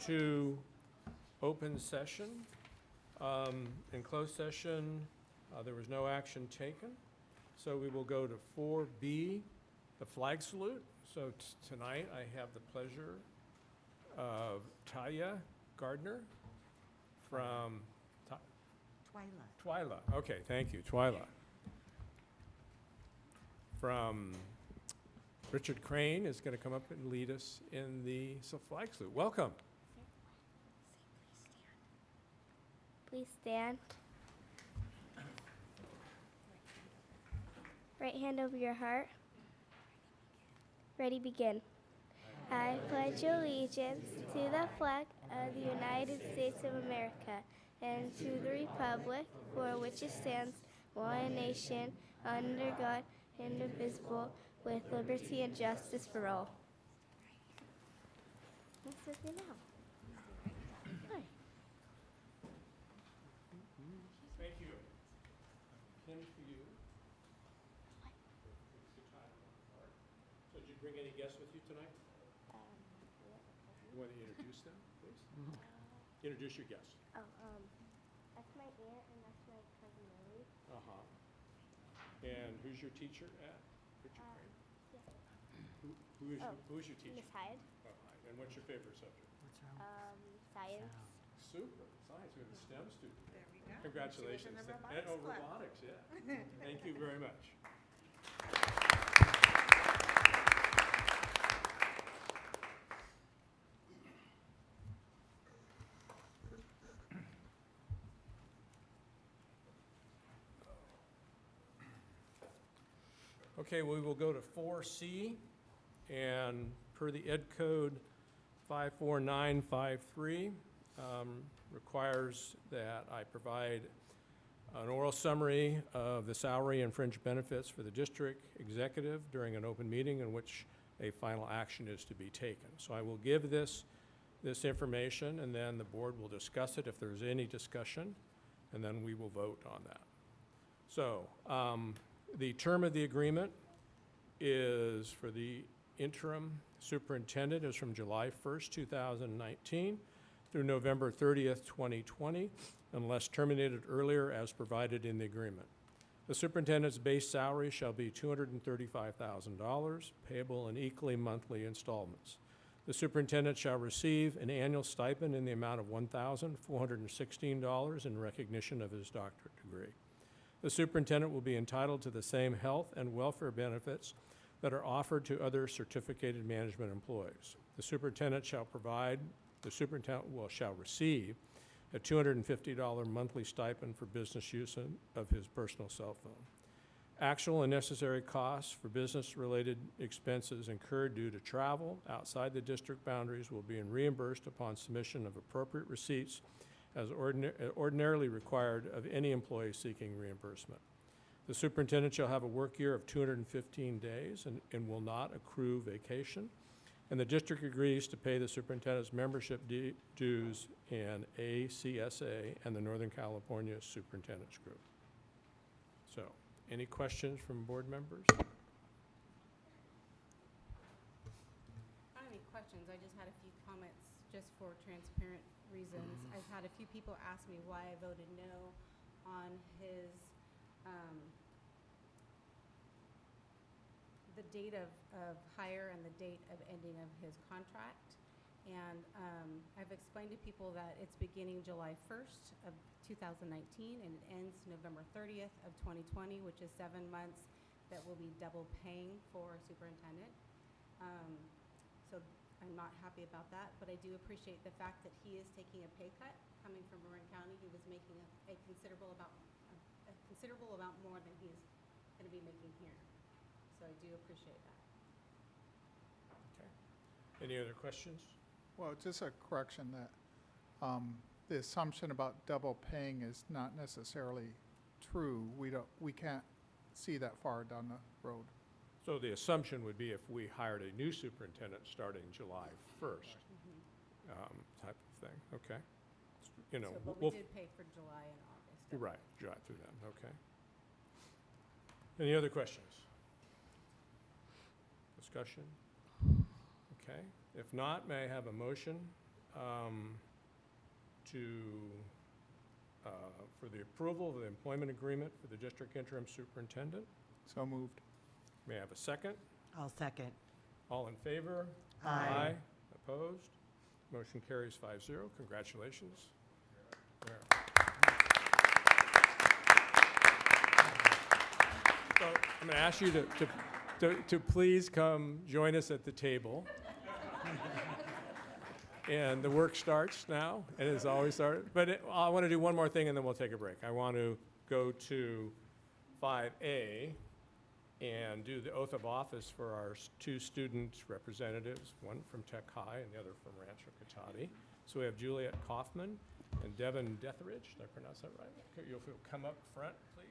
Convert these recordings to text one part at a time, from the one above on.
to open session. In closed session, there was no action taken, so we will go to 4B, the flag salute. So tonight, I have the pleasure of Taya Gardner from Twyla. Okay, thank you, Twyla. From Richard Crane is going to come up and lead us in the flag salute. Welcome. Please stand. Right hand over your heart. Ready, begin. I pledge allegiance to the flag of the United States of America and to the republic for which it stands, one nation, under God, indivisible, with liberty and justice for all. What's with me now? Hi. Thank you. Pin for you. So did you bring any guests with you tonight? You want to introduce them, please? Introduce your guests. That's my aunt and that's my cousin Lily. And who's your teacher at Richard Crane? Yeah. Who's your teacher? Miss Hyde. Oh, hi. And what's your favorite subject? Science. Super, science, we have a STEM student. There we go. Congratulations. She was in the robotics club. Robotics, yeah. Thank you very much. Okay, we will go to 4C, and per the Ed Code 54953, requires that I provide an oral summary of the salary and fringe benefits for the district executive during an open meeting in which a final action is to be taken. So I will give this information, and then the board will discuss it if there's any discussion, and then we will vote on that. So, the term of the agreement is for the interim superintendent is from July 1st, 2019 through November 30th, 2020, unless terminated earlier as provided in the agreement. The superintendent's base salary shall be $235,000, payable in equally monthly installments. The superintendent shall receive an annual stipend in the amount of $1,416 in recognition of his doctorate degree. The superintendent will be entitled to the same health and welfare benefits that are offered to other certificated management employees. The superintendent shall receive a $250 monthly stipend for business use of his personal cell phone. Actual and necessary costs for business-related expenses incurred due to travel outside the district boundaries will be reimbursed upon submission of appropriate receipts as ordinarily required of any employee seeking reimbursement. The superintendent shall have a work year of 215 days and will not accrue vacation. And the district agrees to pay the superintendent's membership dues in ACSA and the Northern California Superintendent's Group. So, any questions from board members? I don't have any questions. I just had a few comments just for transparent reasons. I've had a few people ask me why I voted no on his, the date of hire and the date of ending of his contract. And I've explained to people that it's beginning July 1st of 2019 and it ends November 30th of 2020, which is 7 months that will be double paying for a superintendent. So I'm not happy about that, but I do appreciate the fact that he is taking a pay cut coming from Marin County. He was making a considerable amount more than he's going to be making here. So I do appreciate that. Okay. Any other questions? Well, just a correction that the assumption about double paying is not necessarily true. We can't see that far down the road. So the assumption would be if we hired a new superintendent starting July 1st, type of thing, okay? You know, But we did pay for July and August. You're right, July through then, okay. Any other questions? Discussion? Okay, if not, may I have a motion for the approval of the employment agreement for the district interim superintendent. So moved. May I have a second? I'll second. All in favor? Aye. Opposed? Motion carries 5-0. Congratulations. There. So I'm going to ask you to please come join us at the table. And the work starts now, and it's always started. But I want to do one more thing, and then we'll take a break. I want to go to 5A and do the oath of office for our two student representatives, one from Tech High and the other from Rancho Cotati. So we have Juliet Kaufman and Devin Detheridge. Did I pronounce that right? Okay, you'll come up front, please.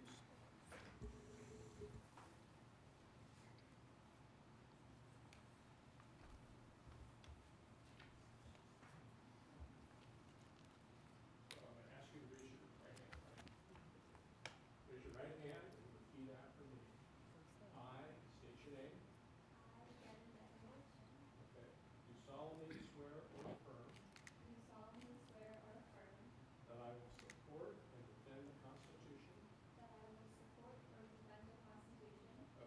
So I'm going to ask you to raise your right hand. Raise your right hand and repeat after me. I state your name. Okay. Do solemnly swear or affirm that I will support and defend the Constitution of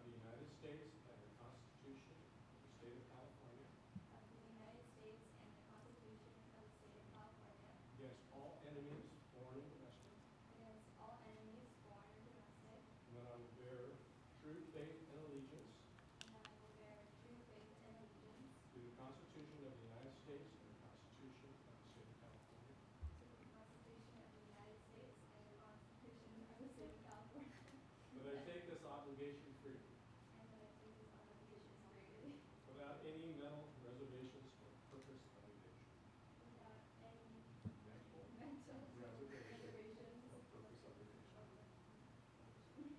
the United States and the Constitution of the State of California against all enemies, foreign and domestic, and that I will bear true faith and allegiance to the Constitution of the United States and the Constitution of the State of California. That I take this obligation freely, without any mental reservations or purpose of evasion. Reservation or purpose of evasion.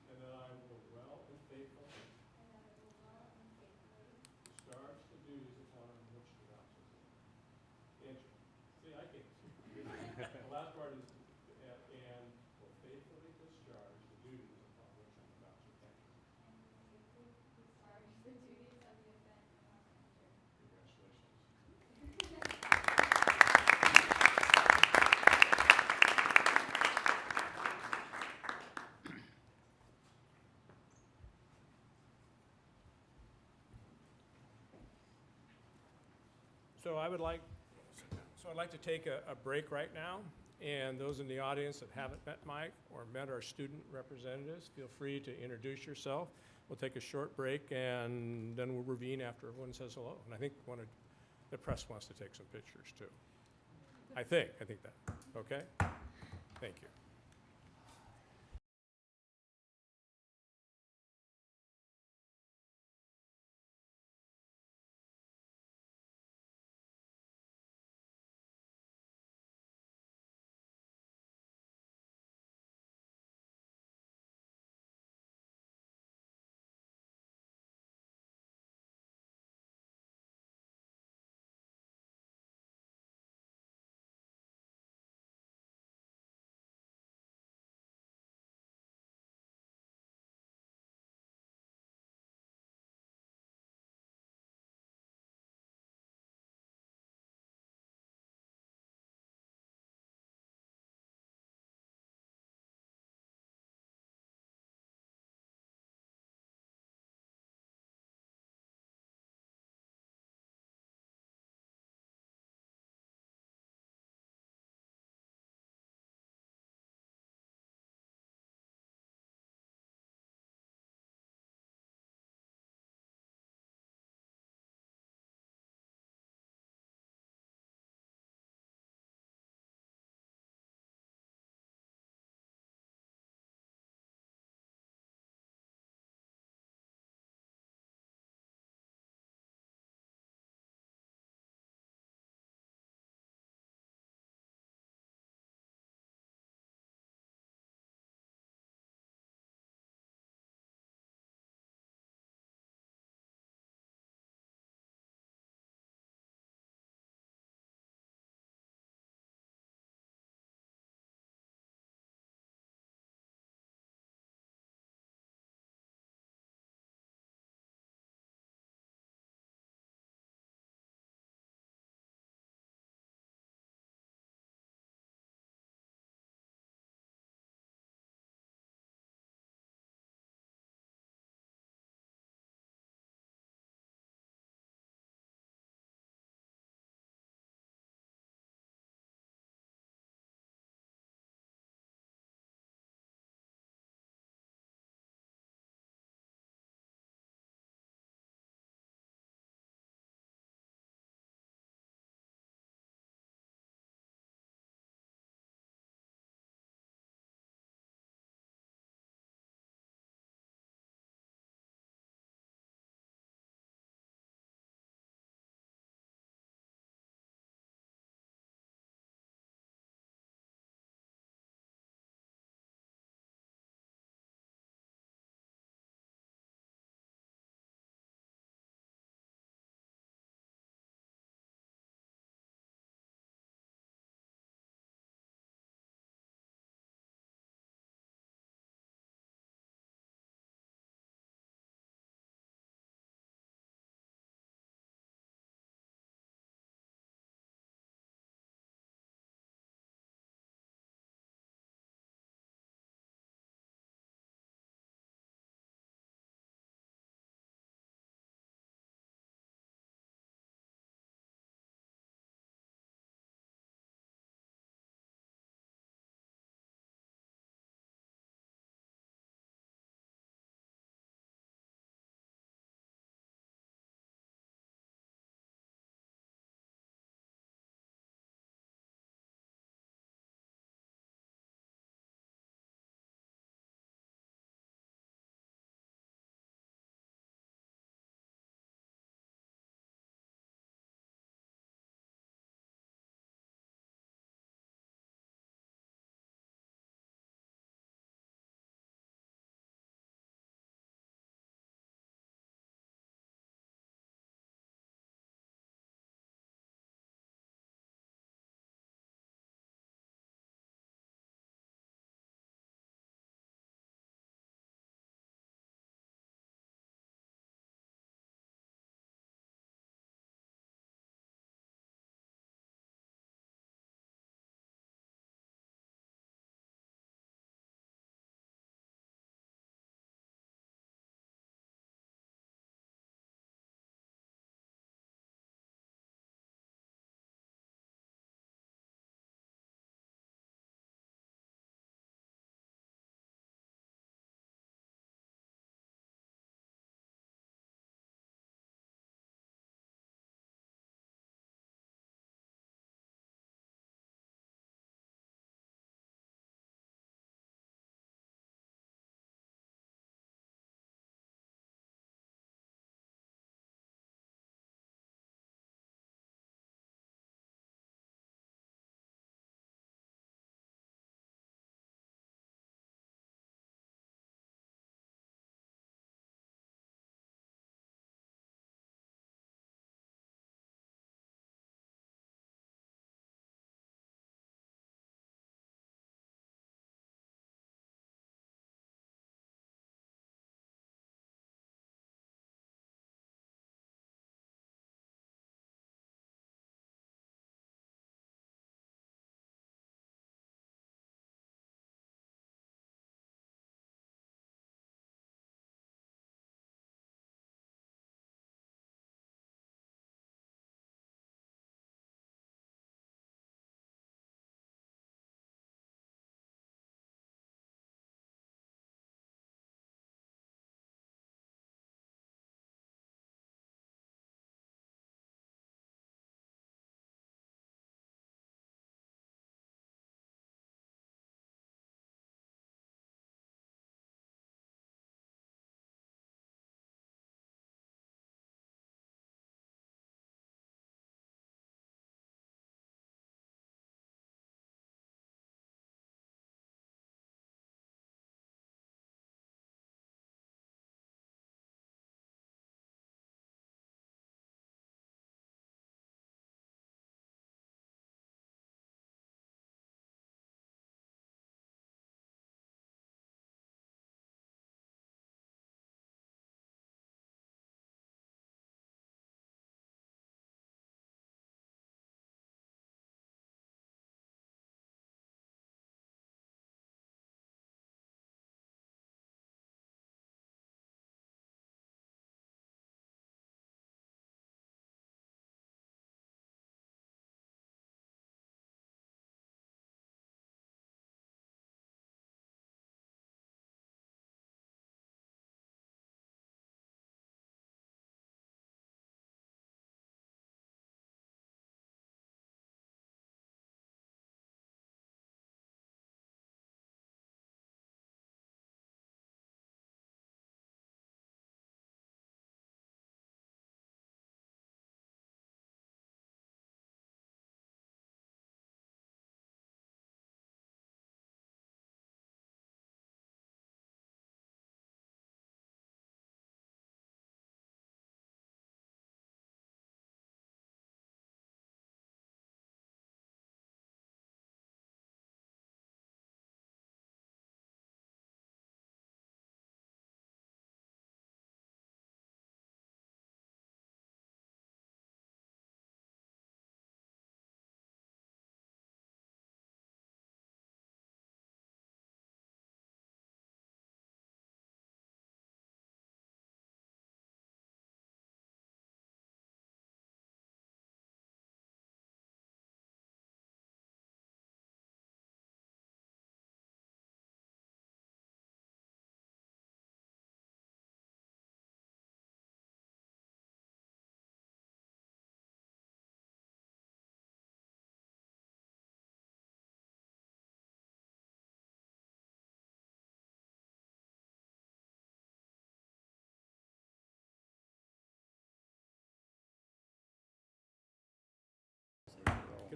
And that I will well and faithfully discharge the duties upon which the office is. Answer. See, I can't. The last part is, and will faithfully discharge the duties upon which I'm about to enter. Congratulations. So I'd like to take a break right now, and those in the audience that haven't met Mike or met our student representatives, feel free to introduce yourself. We'll take a short break, and then we'll reconvene after everyone says hello. And I think the press wants to take some pictures too. I think that, okay? Thank you.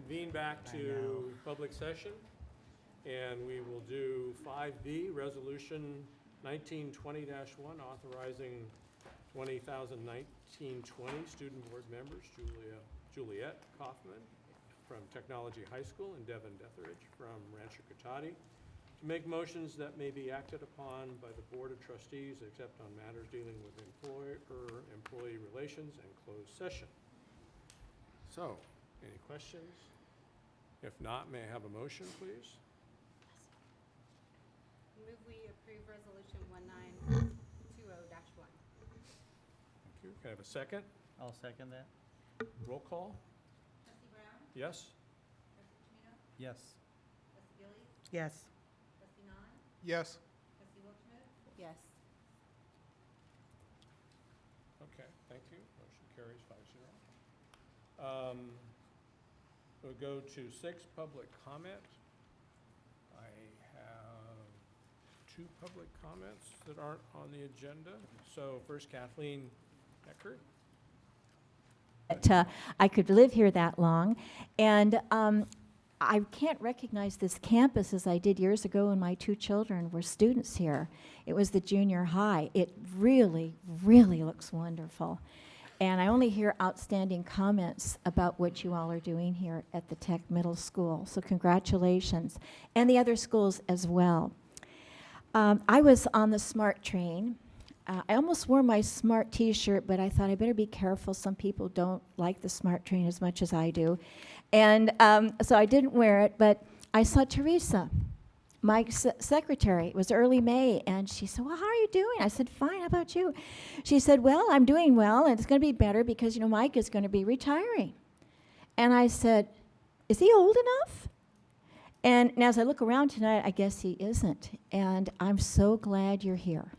convene back to public session, and we will do 5B, Resolution 1920-1, authorizing 2019-20 student board members, Juliet Kaufman from Technology High School and Devin Detheridge from Rancho Cotati, to make motions that may be acted upon by the Board of Trustees except on matters dealing with employee relations and closed session. So, any questions? If not, may I have a motion, please? Move we approve resolution 1920-1. Thank you. Can I have a second? I'll second that. Roll call? Trustee Brown? Yes? Trustee Chino? Yes. Trustee Gillies? Yes. Trustee Nahn? Yes. Trustee Wilkschmidt? Yes. Okay, thank you. Motion carries 5-0. We'll go to 6, public comment. I have 2 public comments that aren't on the agenda. So first, Kathleen Eckert. That I could live here that long. And I can't recognize this campus as I did years ago when my 2 children were students here. It was the junior high. It really, really looks wonderful. And I only hear outstanding comments about what you all are doing here at the Tech Middle School. So congratulations. And the other schools as well. I was on the SMART train. I almost wore my SMART t-shirt, but I thought I better be careful. Some people don't like the SMART train as much as I do. And so I didn't wear it, but I saw Teresa, my secretary. It was early May, and she said, well, how are you doing? I said, fine, how about you? She said, well, I'm doing well, and it's going to be better because, you know, Mike is going to be retiring. And I said, is he old enough? And as I look around tonight, I guess he isn't. And I'm so glad you're here.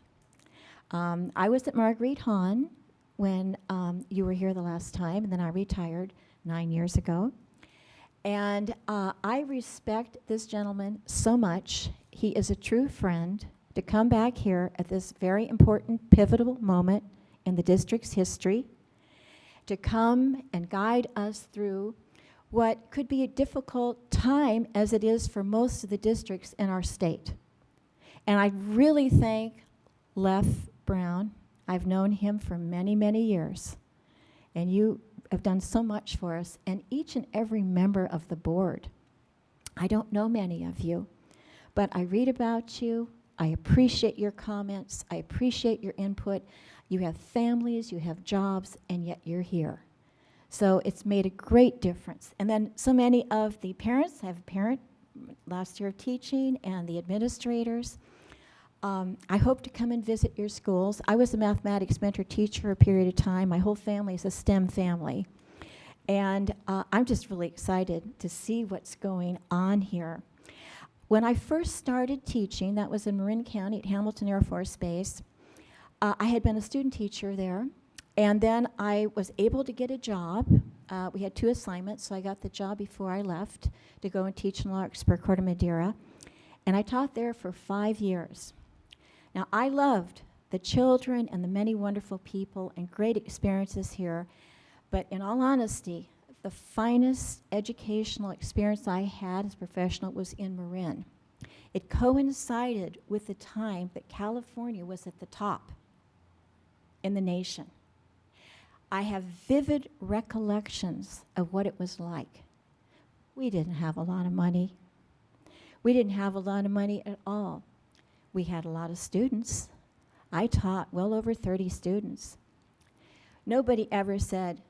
I was at Marguerite Hahn when you were here the last time, and then I retired 9 years ago. And I respect this gentleman so much. He is a true friend to come back here at this very important, pivotal moment in the district's history, to come and guide us through what could be a difficult time as it is for most of the districts in our state. And I really thank Leff Brown. I've known him for many, many years. And you have done so much for us, and each and every member of the board. I don't know many of you, but I read about you. I appreciate your comments. I appreciate your input. You have families, you have jobs, and yet you're here. So it's made a great difference. And then so many of the parents, I have a parent last year of teaching, and the administrators. I hope to come and visit your schools. I was a mathematics mentor teacher for a period of time. My whole family is a STEM family. And I'm just really excited to see what's going on here. When I first started teaching, that was in Marin County at Hamilton Air Force Base, I had been a student teacher there. And then I was able to get a job. We had 2 assignments, so I got the job before I left to go and teach in Larkspur, Corte Madera. And I taught there for 5 years. Now, I loved the children and the many wonderful people and great experiences here, but in all honesty, the finest educational experience I had as a professional was in Marin. It coincided with the time that California was at the top in the nation. I have vivid recollections of what it was like. We didn't have a lot of money. We didn't have a lot of money at all. We had a lot of students. I taught well over 30 students. Nobody ever said,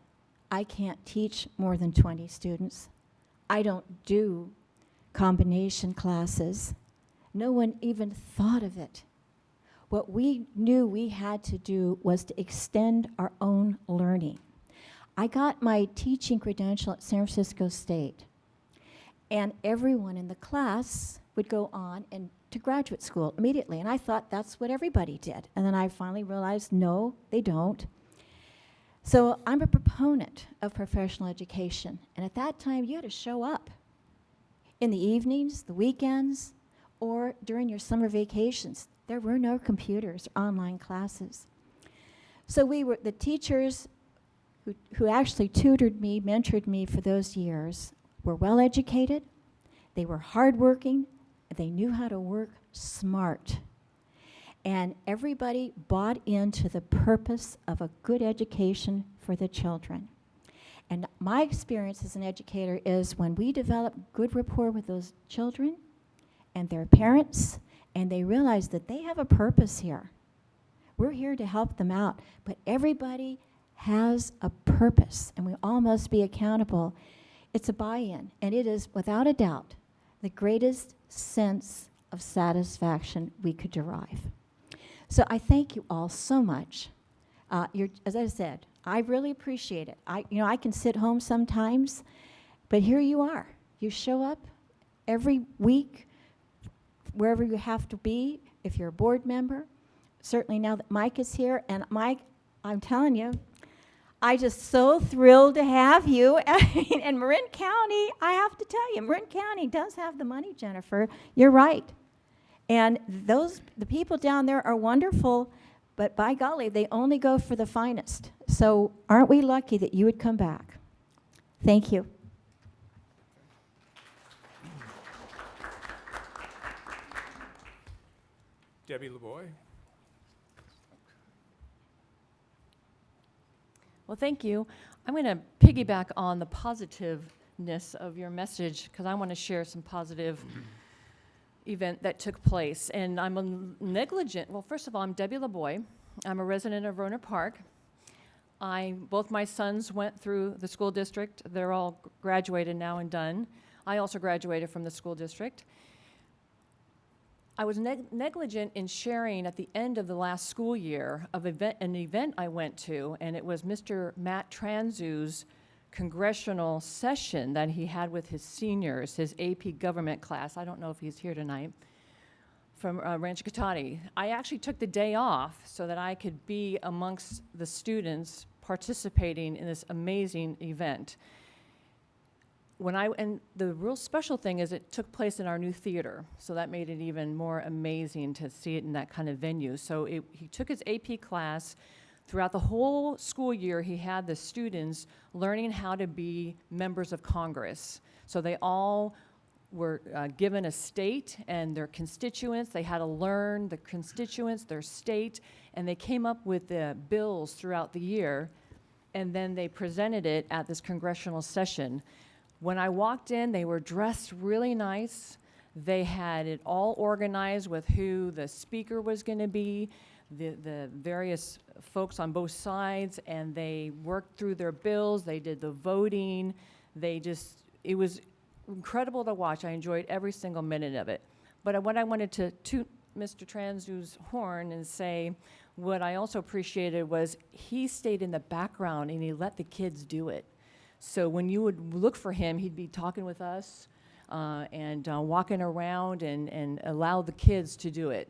I can't teach more than 20 students. I don't do combination classes. No one even thought of it. What we knew we had to do was to extend our own learning. I got my teaching credential at San Francisco State, and everyone in the class would go on and to graduate school immediately, and I thought that's what everybody did. And then I finally realized, no, they don't. So I'm a proponent of professional education, and at that time, you had to show up in the evenings, the weekends, or during your summer vacations. There were no computers or online classes. So we were, the teachers who actually tutored me, mentored me for those years, were well educated, they were hardworking, they knew how to work smart. And everybody bought into the purpose of a good education for the children. And my experience as an educator is when we develop good rapport with those children and their parents, and they realize that they have a purpose here. We're here to help them out, but everybody has a purpose, and we all must be accountable. It's a buy-in, and it is, without a doubt, the greatest sense of satisfaction we could derive. So I thank you all so much. As I said, I really appreciate it. I can sit home sometimes, but here you are. You show up every week, wherever you have to be, if you're a board member. Certainly now that Mike is here, and Mike, I'm telling you, I'm just so thrilled to have you. And Marin County, I have to tell you, Marin County does have the money, Jennifer. You're right. And the people down there are wonderful, but by golly, they only go for the finest. So aren't we lucky that you would come back? Thank you. Debbie LeBoy. Well, thank you. I'm going to piggyback on the positiveness of your message because I want to share some positive event that took place. And I'm a negligent, well, first of all, I'm Debbie LeBoy. I'm a resident of Rohnert Park. Both my sons went through the school district. They're all graduated now and done. I also graduated from the school district. I was negligent in sharing at the end of the last school year of an event I went to, and it was Mr. Matt Tranzu's congressional session that he had with his seniors, his AP government class. I don't know if he's here tonight, from Rancho Cotati. I actually took the day off so that I could be amongst the students participating in this amazing event. And the real special thing is it took place in our new theater, so that made it even more amazing to see it in that kind of venue. So he took his AP class. Throughout the whole school year, he had the students learning how to be members of Congress. So they all were given a state and their constituents. They had to learn the constituents, their state, and they came up with the bills throughout the year, and then they presented it at this congressional session. When I walked in, they were dressed really nice. They had it all organized with who the speaker was going to be, the various folks on both sides, and they worked through their bills. They did the voting. It was incredible to watch. I enjoyed every single minute of it. But what I wanted to toot Mr. Tranzu's horn and say, what I also appreciated was he stayed in the background and he let the kids do it. So when you would look for him, he'd be talking with us and walking around and allow the kids to do it.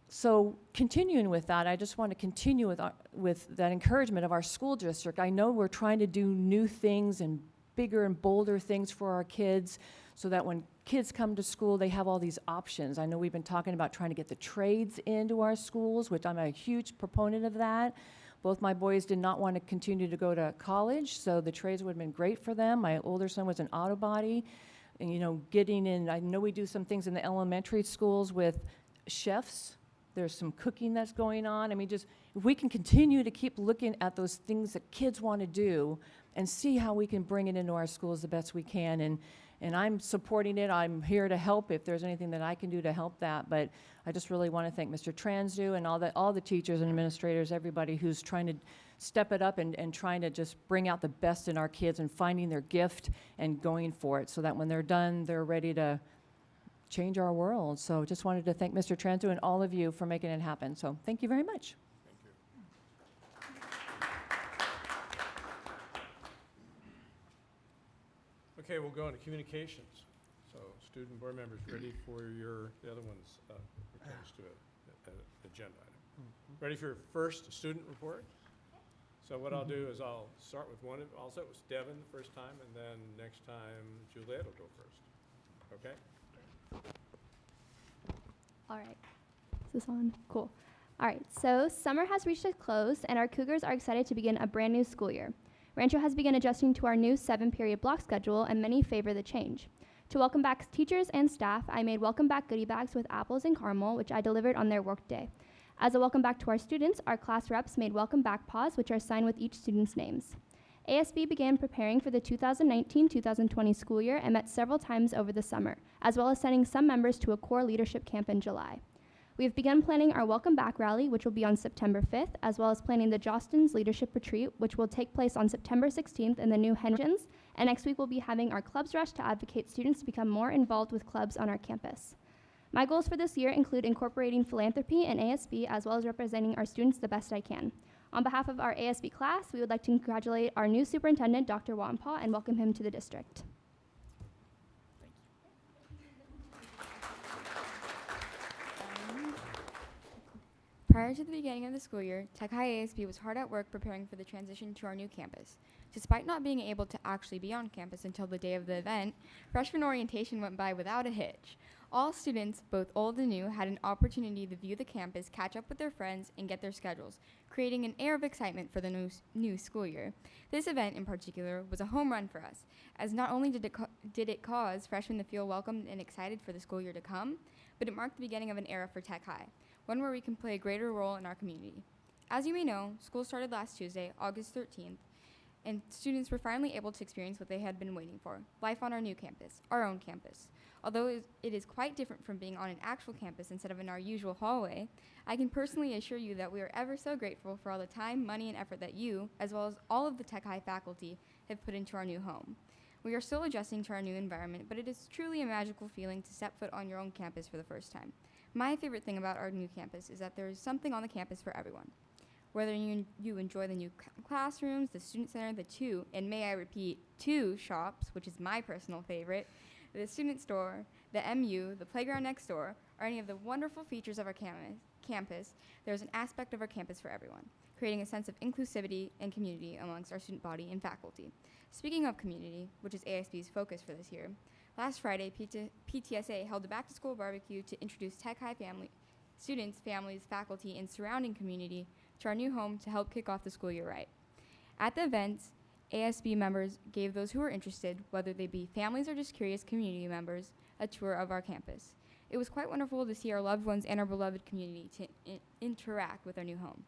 So continuing with that, I just want to continue with that encouragement of our school district. I know we're trying to do new things and bigger and bolder things for our kids so that when kids come to school, they have all these options. I know we've been talking about trying to get the trades into our schools, which I'm a huge proponent of that. Both my boys did not want to continue to go to college, so the trades would have been great for them. My older son was an auto body, and getting in, I know we do some things in the elementary schools with chefs. There's some cooking that's going on. I mean, just if we can continue to keep looking at those things that kids want to do and see how we can bring it into our schools the best we can. And I'm supporting it. I'm here to help if there's anything that I can do to help that. But I just really want to thank Mr. Tranzu and all the teachers and administrators, everybody who's trying to step it up and trying to just bring out the best in our kids and finding their gift and going for it so that when they're done, they're ready to change our world. So just wanted to thank Mr. Tranzu and all of you for making it happen. So thank you very much. Okay, we'll go into communications. So student board members, ready for the other ones pertains to an agenda item. Ready for your first student report? So what I'll do is I'll start with one. I'll start with Devin the first time, and then next time Juliet will go first. Okay? All right. Is this on? Cool. All right. So summer has reached a close, and our Cougars are excited to begin a brand new school year. Rancho has begun adjusting to our new 7-period block schedule, and many favor the change. To welcome back teachers and staff, I made welcome back goodie bags with apples and caramel, which I delivered on their workday. As a welcome back to our students, our class reps made welcome back paws, which are signed with each student's names. ASB began preparing for the 2019-2020 school year and met several times over the summer, as well as sending some members to a core leadership camp in July. We have begun planning our welcome back rally, which will be on September 5th, as well as planning the Jostens Leadership Retreat, which will take place on September 16th in the new Henrikens. And next week we'll be having our Clubs Rush to advocate students to become more involved with clubs on our campus. My goals for this year include incorporating philanthropy and ASB, as well as representing our students the best I can. On behalf of our ASB class, we would like to congratulate our new superintendent, Dr. Wampaw, and welcome him to the district. Prior to the beginning of the school year, Tech High ASB was hard at work preparing for the transition to our new campus. Despite not being able to actually be on campus until the day of the event, freshman orientation went by without a hitch. All students, both old and new, had an opportunity to view the campus, catch up with their friends, and get their schedules, creating an air of excitement for the new school year. This event, in particular, was a home run for us, as not only did it cause freshmen to feel welcomed and excited for the school year to come, but it marked the beginning of an era for Tech High, one where we can play a greater role in our community. As you may know, school started last Tuesday, August 13th, and students were finally able to experience what they had been waiting for, life on our new campus, our own campus. Although it is quite different from being on an actual campus instead of in our usual hallway, I can personally assure you that we are ever so grateful for all the time, money, and effort that you, as well as all of the Tech High faculty, have put into our new home. We are still adjusting to our new environment, but it is truly a magical feeling to step foot on your own campus for the first time. My favorite thing about our new campus is that there is something on the campus for everyone. Whether you enjoy the new classrooms, the student center, the two, and may I repeat, two shops, which is my personal favorite, the student store, the MU, the playground next door, or any of the wonderful features of our campus, there's an aspect of our campus for everyone, creating a sense of inclusivity and community amongst our student body and faculty. Speaking of community, which is ASB's focus for this year, last Friday, PTSA held a back-to-school barbecue to introduce Tech High students, families, faculty, and surrounding community to our new home to help kick off the school year right. At the event, ASB members gave those who were interested, whether they be families or just curious community members, a tour of our campus. It was quite wonderful to see our loved ones and our beloved community to interact with our new home.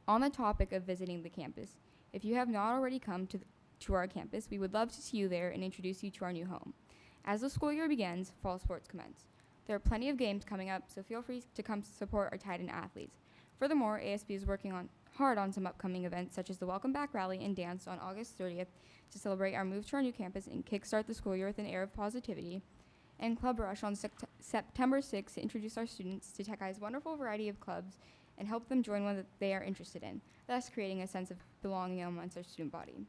On the topic of visiting the campus, if you have not already come to our campus, we would love to see you there and introduce you to our new home. As the school year begins, fall sports commence. There are plenty of games coming up, so feel free to come support our Titan athletes. Furthermore, ASB is working hard on some upcoming events such as the Welcome Back Rally and Dance on August 30th to celebrate our move to our new campus and kickstart the school year with an air of positivity, and Club Rush on September 6th to introduce our students to Tech High's wonderful variety of clubs and help them join one that they are interested in, thus creating a sense of belonging amongst our student body.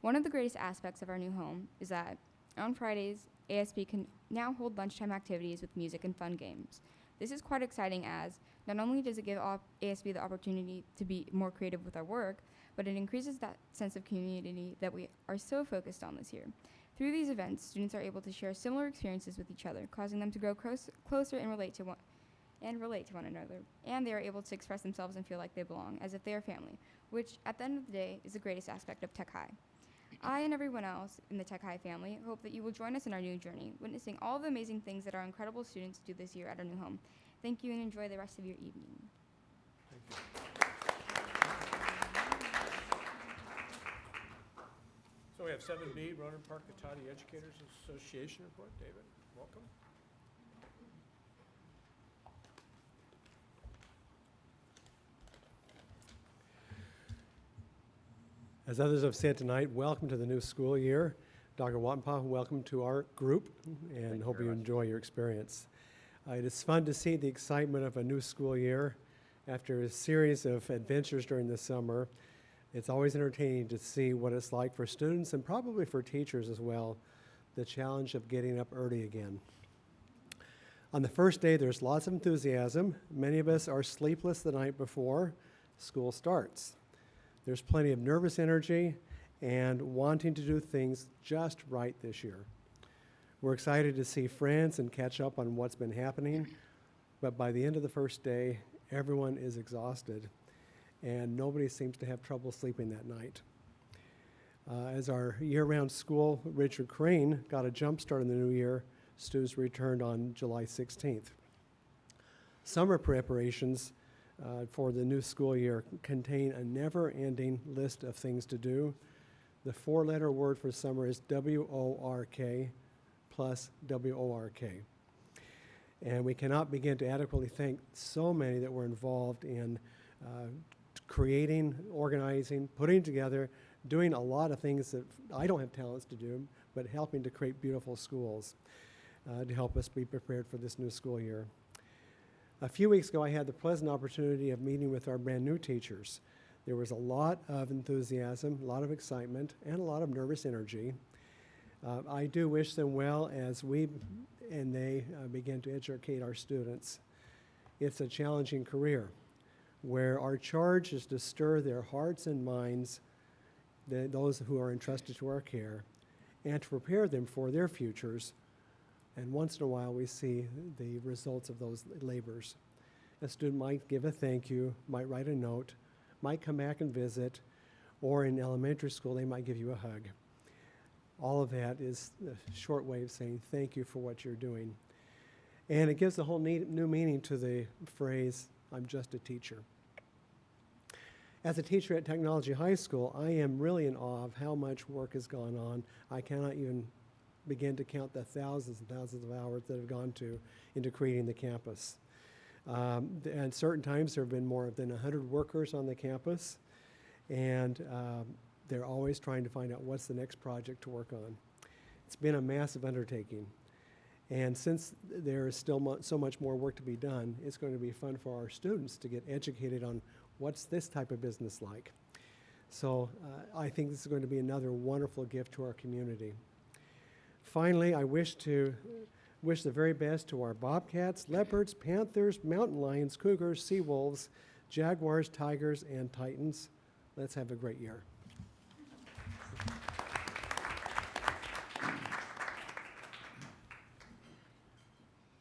One of the greatest aspects of our new home is that on Fridays, ASB can now hold lunchtime activities with music and fun games. This is quite exciting as not only does it give ASB the opportunity to be more creative with our work, but it increases that sense of community that we are so focused on this year. Through these events, students are able to share similar experiences with each other, causing them to grow closer and relate to one another. And they are able to express themselves and feel like they belong, as if they are family, which at the end of the day is the greatest aspect of Tech High. I and everyone else in the Tech High family hope that you will join us in our new journey, witnessing all the amazing things that our incredible students do this year at our new home. Thank you and enjoy the rest of your evening. Thank you. So we have 7B, Ronan Park Cotati Educators Association report. David, welcome. As others have said tonight, welcome to the new school year. Dr. Wampaw, welcome to our group, and hope you enjoy your experience. It is fun to see the excitement of a new school year. After a series of adventures during the summer, it's always entertaining to see what it's like for students and probably for teachers as well, the challenge of getting up early again. On the first day, there's lots of enthusiasm. Many of us are sleepless the night before school starts. There's plenty of nervous energy and wanting to do things just right this year. We're excited to see friends and catch up on what's been happening, but by the end of the first day, everyone is exhausted, and nobody seems to have trouble sleeping that night. As our year-round school, Richard Crane, got a jump start in the new year, students returned on July 16th. Summer preparations for the new school year contain a never-ending list of things to do. The four-letter word for summer is W-O-R-K plus W-O-R-K. And we cannot begin to adequately thank so many that were involved in creating, organizing, putting together, doing a lot of things that I don't have talents to do, but helping to create beautiful schools to help us be prepared for this new school year. A few weeks ago, I had the pleasant opportunity of meeting with our brand new teachers. There was a lot of enthusiasm, a lot of excitement, and a lot of nervous energy. I do wish them well as we and they begin to educate our students. It's a challenging career where our charge is to stir their hearts and minds, those who are entrusted to our care, and to prepare them for their futures. And once in a while, we see the results of those labors. A student might give a thank you, might write a note, might come back and visit, or in elementary school, they might give you a hug. All of that is a short way of saying thank you for what you're doing. And it gives a whole new meaning to the phrase, I'm just a teacher. As a teacher at Technology High School, I am really in awe of how much work has gone on. I cannot even begin to count the thousands and thousands of hours that have gone into creating the campus. And certain times there have been more than 100 workers on the campus, and they're always trying to find out what's the next project to work on. It's been a massive undertaking. And since there is still so much more work to be done, it's going to be fun for our students to get educated on what's this type of business like. So I think this is going to be another wonderful gift to our community. Finally, I wish the very best to our bobcats, leopards, panthers, mountain lions, cougars, sea wolves, jaguars, tigers, and titans. Let's have a great year.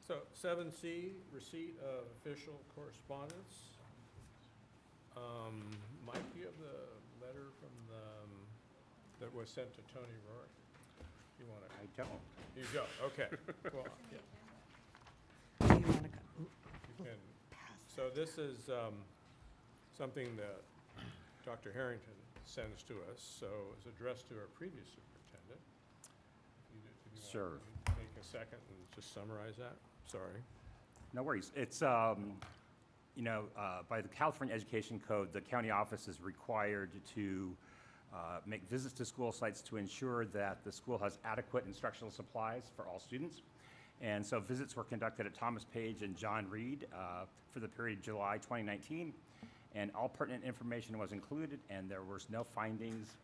So 7C, receipt of official correspondence. Mike, do you have the letter from that was sent to Tony Rourke? You want to? I don't. You go, okay. Well, yeah. Do you want to go? You can. So this is something that Dr. Harrington sends to us, so it's addressed to our previous superintendent. If you Sure. want to take a second and just summarize that? Sorry. No worries. It's, by the California Education Code, the county office is required to make visits to school sites to ensure that the school has adequate instructional supplies for all students. And so visits were conducted at Thomas Page and John Reed for the period July 2019, and all pertinent information was included, and there was no findings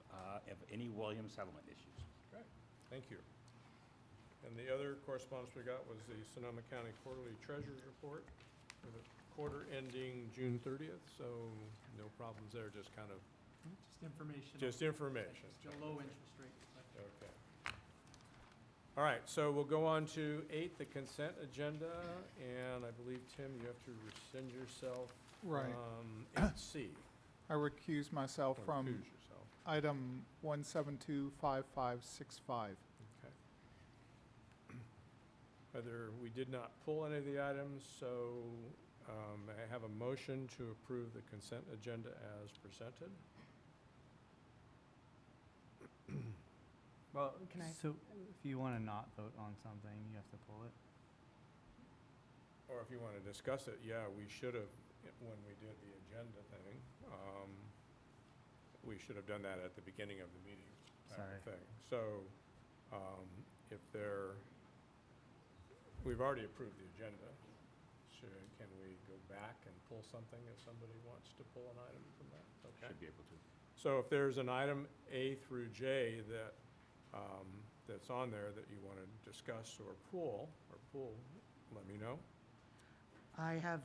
of any Williams settlement issues. Great, thank you. And the other correspondence we got was the Sonoma County Quarterly Treasurer's Report for the quarter ending June 30th, so no problems there, just kind of, Just information. just information. The low interest rate. Okay. All right, so we'll go on to 8, the consent agenda, and I believe, Tim, you have to rescind yourself Right. from 8C. I recuse myself Or from recuse yourself. item 1725565. Okay. We did not pull any of the items, so may I have a motion to approve the consent agenda as presented? Well, so if you want to not vote on something, you have to pull it. Or if you want to discuss it, yeah, we should have, when we did the agenda thing, we should have done that at the beginning of the meeting type Sorry. of thing. So we've already approved the agenda. Can we go back and pull something if somebody wants to pull an item from that? Okay. Should be able to. So if there's an item A through J that, that's on there that you want to discuss or pull, let me know. I have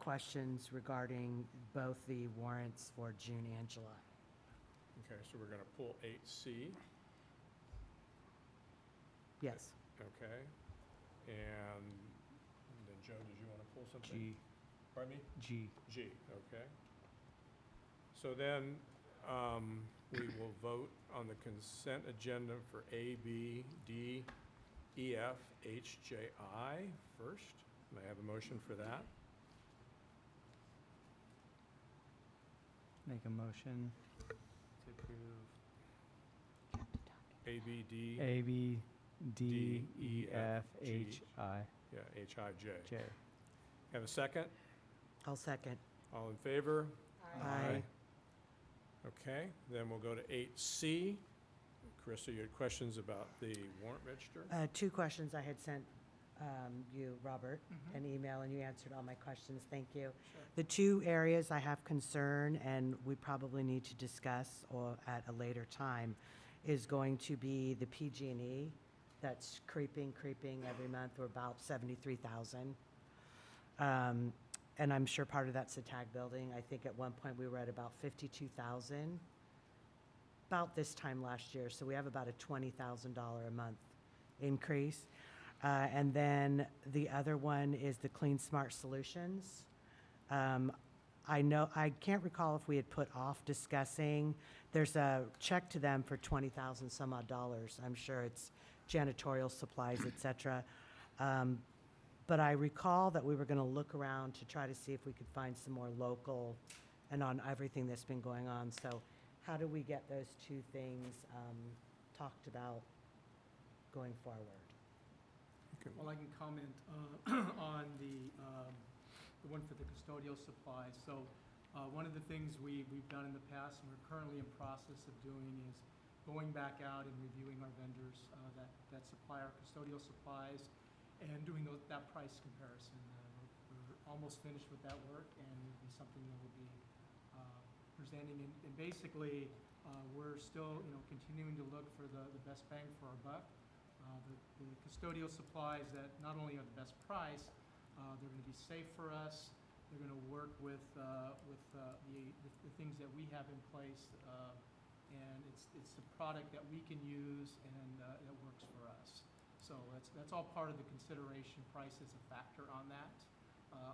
questions regarding both the warrants for June and July. Okay, so we're going to pull 8C, Yes. okay? And then Joe, did you want to pull something? G, Pardon me? G. G, okay. So then, we will vote on the consent agenda for A, B, D, E, F, H, J, I first. May I have a motion for that? Make a motion to approve A, B, D, A, B, D, D, E, F, H, I, yeah, H, I, J. J. Have a second? I'll second. All in favor? Aye. Okay, then we'll go to 8C. Carissa, you had questions about the warrant register? 2 questions. I had sent you, Robert, an email, and you answered all my questions. Thank you. The 2 areas I have concern, and we probably need to discuss or at a later time, is going to be the PG&E. That's creeping every month. We're about 73,000. And I'm sure part of that's the tag building. I think at one point we were at about 52,000 about this time last year. So we have about a $20,000 a month increase. And then the other one is the Clean Smart Solutions. I can't recall if we had put off discussing. There's a check to them for 20,000 some odd dollars. I'm sure it's janitorial supplies, et cetera. But I recall that we were going to look around to try to see if we could find some more local and on everything that's been going on. So how do we get those 2 things talked about going forward? Well, I can comment on the one for the custodial supplies. So one of the things we've done in the past and we're currently in process of doing is going back out and reviewing our vendors that supply our custodial supplies and doing that price comparison. We're almost finished with that work, and it'll be something that we'll be presenting. And basically, we're still, continuing to look for the best bang for our buck. The custodial supplies that not only are the best price, they're going to be safe for us. They're going to work with the things that we have in place, and it's the product that we can use and that works for us. So that's all part of the consideration. Price is a factor on that.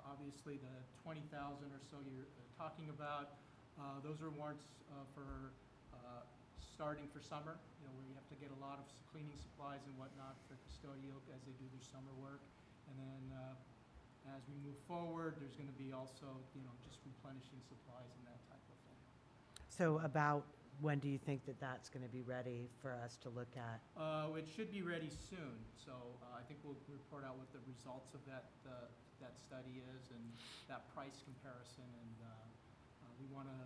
Obviously, the 20,000 or so you're talking about, those are warrants for starting for summer, where you have to get a lot of cleaning supplies and whatnot for custodial as they do their summer work. And then as we move forward, there's going to be also, just replenishing supplies and that type of thing. So about when do you think that that's going to be ready for us to look at? It should be ready soon. So I think we'll report out what the results of that study is and that price comparison. And we want to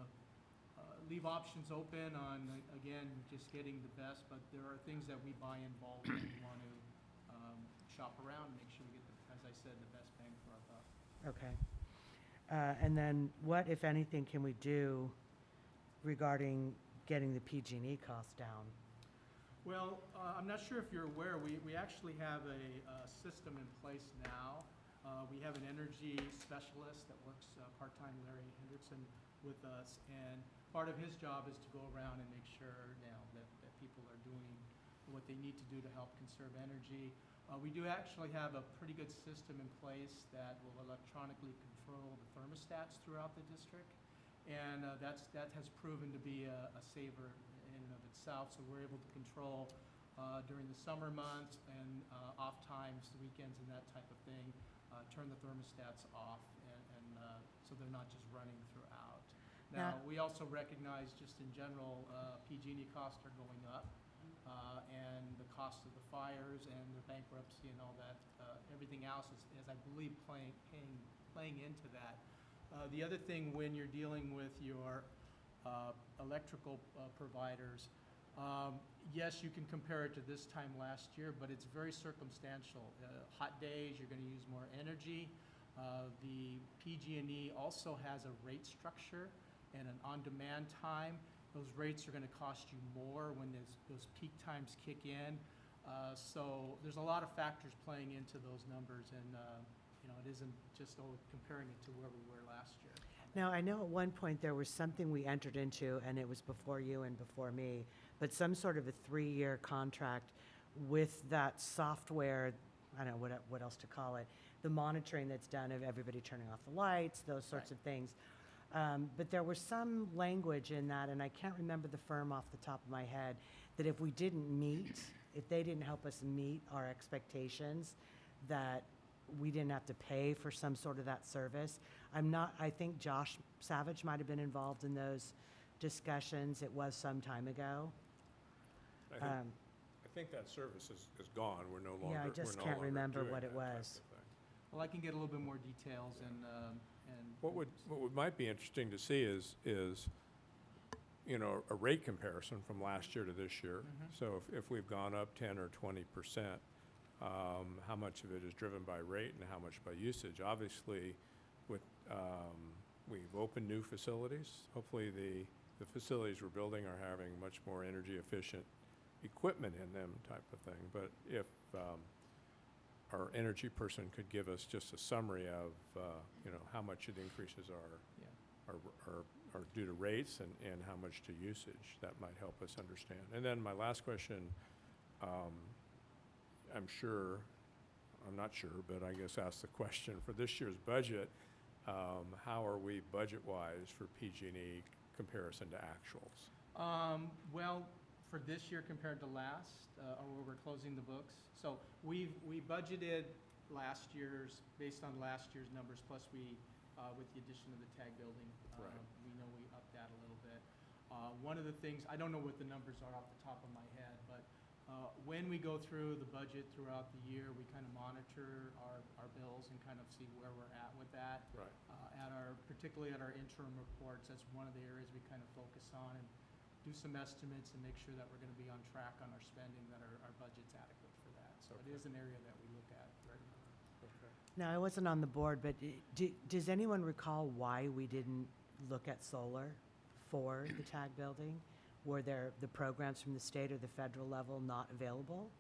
leave options open on, again, just getting the best, but there are things that we buy in bulk that we want to shop around and make sure we get, as I said, the best bang for our buck. Okay. And then what, if anything, can we do regarding getting the PG&E costs down? Well, I'm not sure if you're aware, we actually have a system in place now. We have an energy specialist that works part-time, Larry Hendrickson, with us, and part of his job is to go around and make sure that people are doing what they need to do to help conserve energy. We do actually have a pretty good system in place that will electronically control the thermostats throughout the district, and that has proven to be a saver in and of itself. So we're able to control during the summer months and off times, the weekends and that type of thing, turn the thermostats off, and so they're not just running throughout. Now, we also recognize just in general, PG&E costs are going up, and the cost of the fires and the bankruptcy and all that, everything else is I believe, playing into that. The other thing when you're dealing with your electrical providers, yes, you can compare it to this time last year, but it's very circumstantial. Hot days, you're going to use more energy. The PG&E also has a rate structure and an on-demand time. Those rates are going to cost you more when those peak times kick in. So there's a lot of factors playing into those numbers, and it isn't just comparing it to where we were last year. Now, I know at one point there was something we entered into, and it was before you and before me, but some sort of a 3-year contract with that software, I don't know what else to call it, the monitoring that's done of everybody turning off the lights, those sorts of things. But there was some language in that, and I can't remember the firm off the top of my head, that if we didn't meet, if they didn't help us meet our expectations, that we didn't have to pay for some sort of that service. I think Josh Savage might have been involved in those discussions. It was some time ago. I think that service is gone. We're no longer. Yeah, I we're just no can't longer remember doing what it that type was. of thing. Well, I can get a little bit more details and. What might be interesting to see is, you know, a rate comparison from last year to this year. So if we've gone up 10 or 20%, how much of it is driven by rate and how much by usage? Obviously, we've opened new facilities. Hopefully, the facilities we're building are having much more energy efficient equipment in them, type of thing. But if our energy person could give us just a summary of, you know, how much it increases are due to rates and how much to usage, that might help us understand. And then my last question, I'm not sure, but I guess ask the question, for this year's budget, how are we budget-wise for PG&E comparison to actuals? Well, for this year compared to last, or we're closing the books. So we budgeted last year's, based on last year's numbers, plus with the addition of the tag building, Right. we know we upped that a little bit. One of the things, I don't know what the numbers are off the top of my head, but when we go through the budget throughout the year, we kind of monitor our bills and kind of see where we're at with that. Right. Particularly at our interim reports, that's one of the areas we kind of focus on and do some estimates and make sure that we're going to be on track on our spending, that our budget's adequate for that. So it is an area that we look at regularly. Okay. Now, I wasn't on the board, but does anyone recall why we didn't look at solar for the tag building? Were the programs from the state or the federal level not available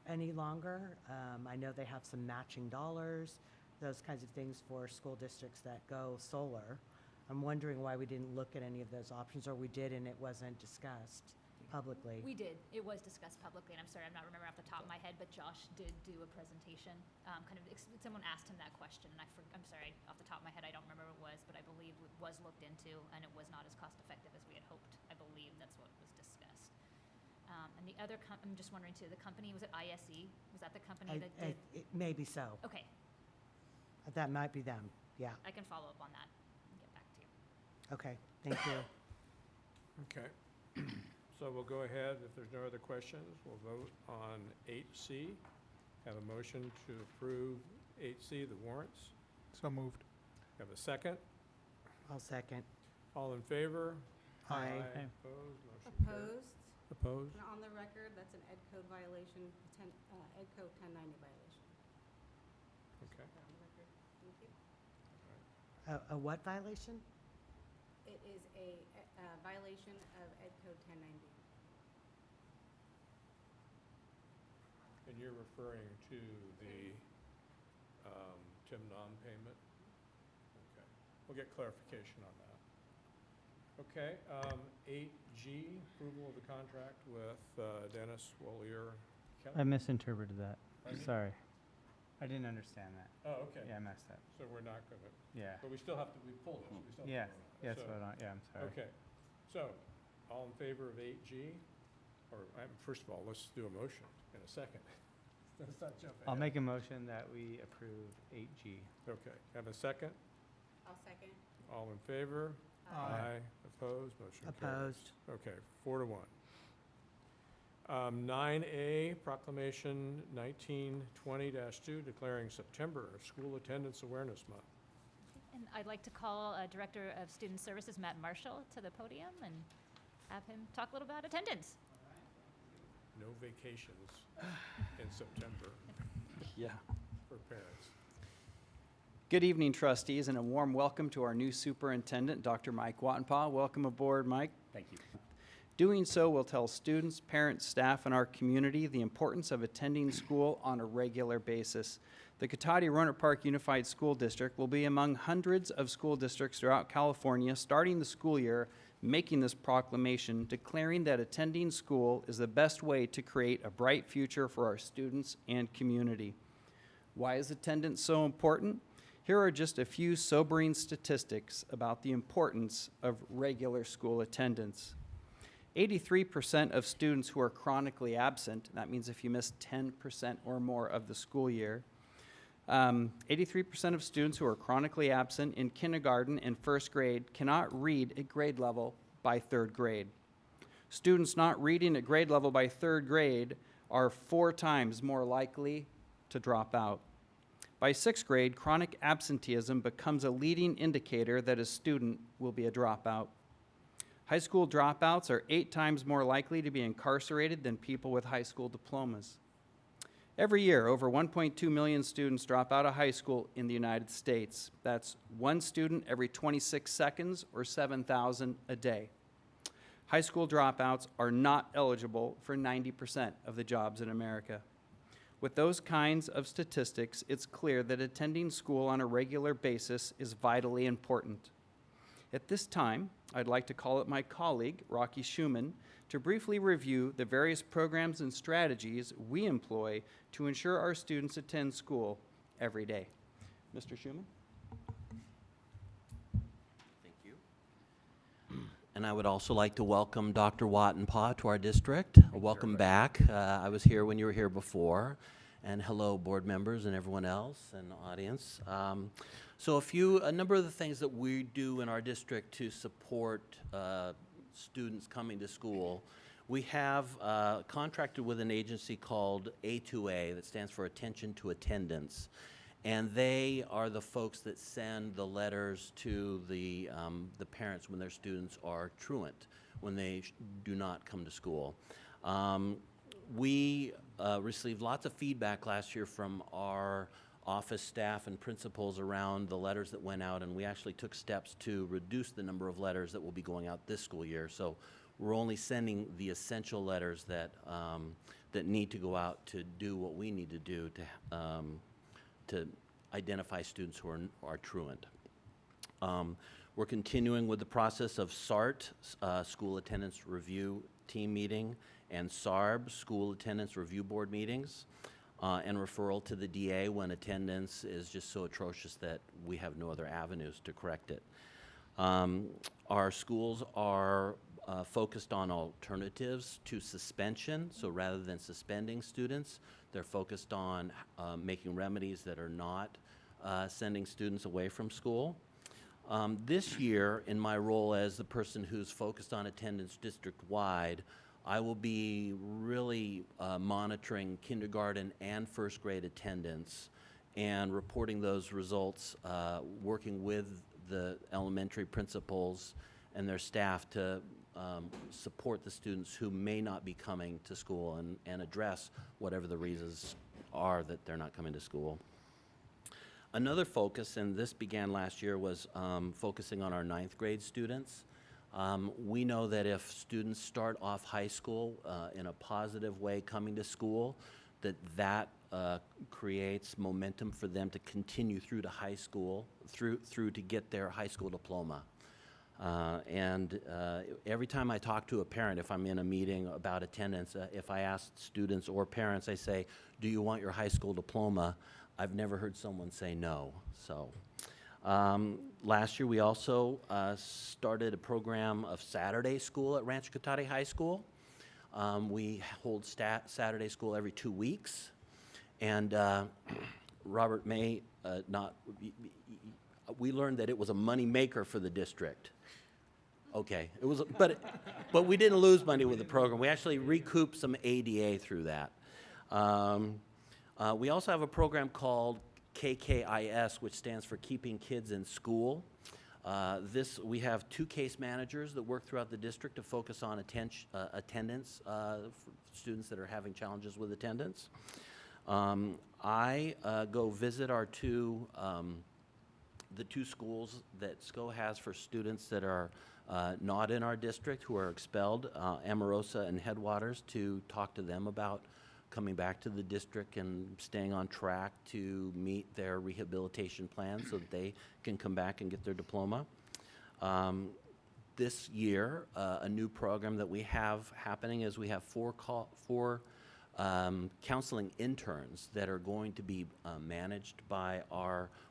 any longer? I know they have some matching dollars, those kinds of things for school districts that go solar. I'm wondering why we didn't look at any of those options, or we did and it wasn't discussed publicly. We did. It was discussed publicly, and I'm sorry, I'm not remembering off the top of my head, but Josh did do a presentation. Someone asked him that question, and I'm sorry, off the top of my head, I don't remember what it was, but I believe it was looked into, and it was not as cost-effective as we had hoped. I believe that's what was discussed. And the other, I'm just wondering too, the company, was it ISE? Was that the company that did? Maybe so. Okay, That might be them, yeah. I can follow up on that and get back to you. Okay, thank you. Okay. So we'll go ahead, if there's no other questions, we'll vote on 8C. Have a motion to approve 8C, the warrants. So moved. Have a second? I'll second. All in favor? Aye. Opposed? Motion carries. Opposed, Opposed? and on the record, that's an Ed Code violation, Ed Code 1090 violation. Okay. Put on the record. Thank you. A what violation? It is a violation of Ed Code 1090. And you're referring to the Tim non-payment? Okay. We'll get clarification on that. Okay, 8G, approval of the contract with Dennis Wollier. I misinterpreted that. Pardon? Sorry. I didn't understand that. Oh, okay. Yeah, I messed up. So we're not going to, Yeah. but we still have to, we pulled it, so we still have Yeah. to vote on it. Yes, So- vote on, yeah, I'm sorry. Okay, so, all in favor of 8G? Or, first of all, let's do a motion in a second. Let's not jump ahead. I'll make a motion that we approve 8G. Okay, have a second? I'll second. All in favor? Aye. Opposed? Motion carries. Opposed. Okay, 4-1. 9A, Proclamation 1920-2, declaring September School Attendance Awareness Month. And I'd like to call Director of Student Services, Matt Marshall, to the podium and have him talk a little about attendance. No vacations in September Yeah. for parents. Good evening, trustees, and a warm welcome to our new superintendent, Dr. Mike Wattenpaw. Welcome aboard, Mike. Thank you. Doing so will tell students, parents, staff, and our community the importance of attending school on a regular basis. The Cotati-Rohnert Park Unified School District will be among hundreds of school districts throughout California starting the school year making this proclamation declaring that attending school is the best way to create a bright future for our students and community. Why is attendance so important? Here are just a few sobering statistics about the importance of regular school attendance. 83% of students who are chronically absent, that means if you miss 10% or more of the school year, 83% of students who are chronically absent in kindergarten and first grade cannot read at grade level by third grade. Students not reading at grade level by third grade are 4 times more likely to drop out. By sixth grade, chronic absenteeism becomes a leading indicator that a student will be a dropout. High school dropouts are 8 times more likely to be incarcerated than people with high school diplomas. Every year, over 1.2 million students drop out of high school in the United States. That's 1 student every 26 seconds, or 7,000 a day. High school dropouts are not eligible for 90% of the jobs in America. With those kinds of statistics, it's clear that attending school on a regular basis is vitally important. At this time, I'd like to call up my colleague, Rocky Schumann, to briefly review the various programs and strategies we employ to ensure our students attend school every day. Mr. Schumann? Thank you. And I would also like to welcome Dr. Wattenpaugh to our district. Welcome back. I was here when you were here before. And hello, board members and everyone else and the audience. So a number of the things that we do in our district to support students coming to school. We have contracted with an agency called A2A, that stands for Attention to Attendance. And they are the folks that send the letters to the parents when their students are truant, when they do not come to school. We received lots of feedback last year from our office staff and principals around the letters that went out, and we actually took steps to reduce the number of letters that will be going out this school year. So we're only sending the essential letters that that need to go out to do what we need to do to identify students who are truant. We're continuing with the process of SART, School Attendance Review Team Meeting, and SARB, School Attendance Review Board meetings, and referral to the DA when attendance is just so atrocious that we have no other avenues to correct it. Our schools are focused on alternatives to suspension, so rather than suspending students, they're focused on making remedies that are not sending students away from school. This year, in my role as the person who's focused on attendance district-wide, I will be really monitoring kindergarten and first grade attendance and reporting those results, working with the elementary principals and their staff to support the students who may not be coming to school and address whatever the reasons are that they're not coming to school. Another focus, and this began last year, was focusing on our 9th grade students. We know that if students start off high school in a positive way coming to school, that creates momentum for them to continue through to high school, through to get their high school diploma. Every time I talk to a parent, if I'm in a meeting about attendance, if I ask students or parents, I say, do you want your high school diploma? I've never heard someone say no. So. Last year, we also started a program of Saturday school at Rancho Cotati High School. We hold Saturday school every 2 weeks, and Robert may we learned that it was a money maker for the district. Okay, it was, but we didn't lose money with the program. We actually recouped some ADA through that. We also have a program called KKIS, which stands for Keeping Kids in School. We have 2 case managers that work throughout the district to focus on attendance for students that are having challenges with attendance. I go visit our the 2 schools that SCO has for students that are not in our district, who are expelled, Amarosa and Headwaters, to talk to them about coming back to the district and staying on track to meet their rehabilitation plan so that they can come back and get their diploma. This year, a new program that we have happening is we have four counseling interns that are going to be managed by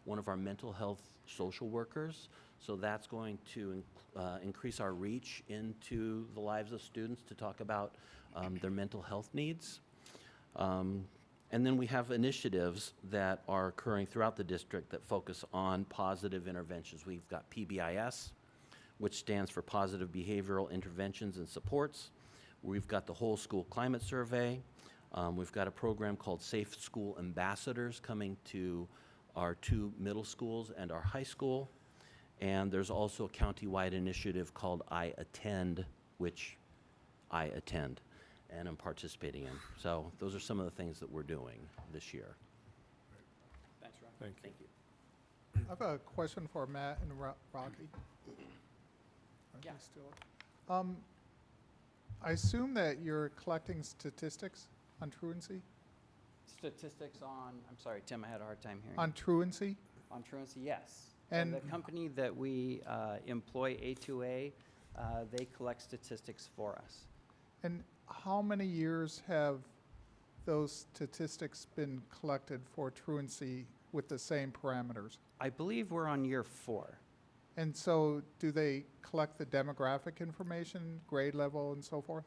one of our mental health social workers. So that's going to increase our reach into the lives of students to talk about their mental health needs. And then we have initiatives that are occurring throughout the district that focus on positive interventions. We've got PBIS, which stands for Positive Behavioral Interventions and Supports. We've got the Whole School Climate Survey. We've got a program called Safe School Ambassadors coming to our 2 middle schools and our high school. And there's also a county-wide initiative called I Attend, which I attend and I'm participating in. So those are some of the things that we're doing this year. Thanks, Rob. Thank you. Thank you. I have a question for Matt and Rocky. Yeah. I assume that you're collecting statistics on truancy? Statistics on, I'm sorry, Tim, I had a hard time hearing. On truancy? On truancy, yes. And the company that we employ, A2A, they collect statistics for us. And how many years have those statistics been collected for truancy with the same parameters? I believe we're on year 4. And so do they collect the demographic information, grade level, and so forth?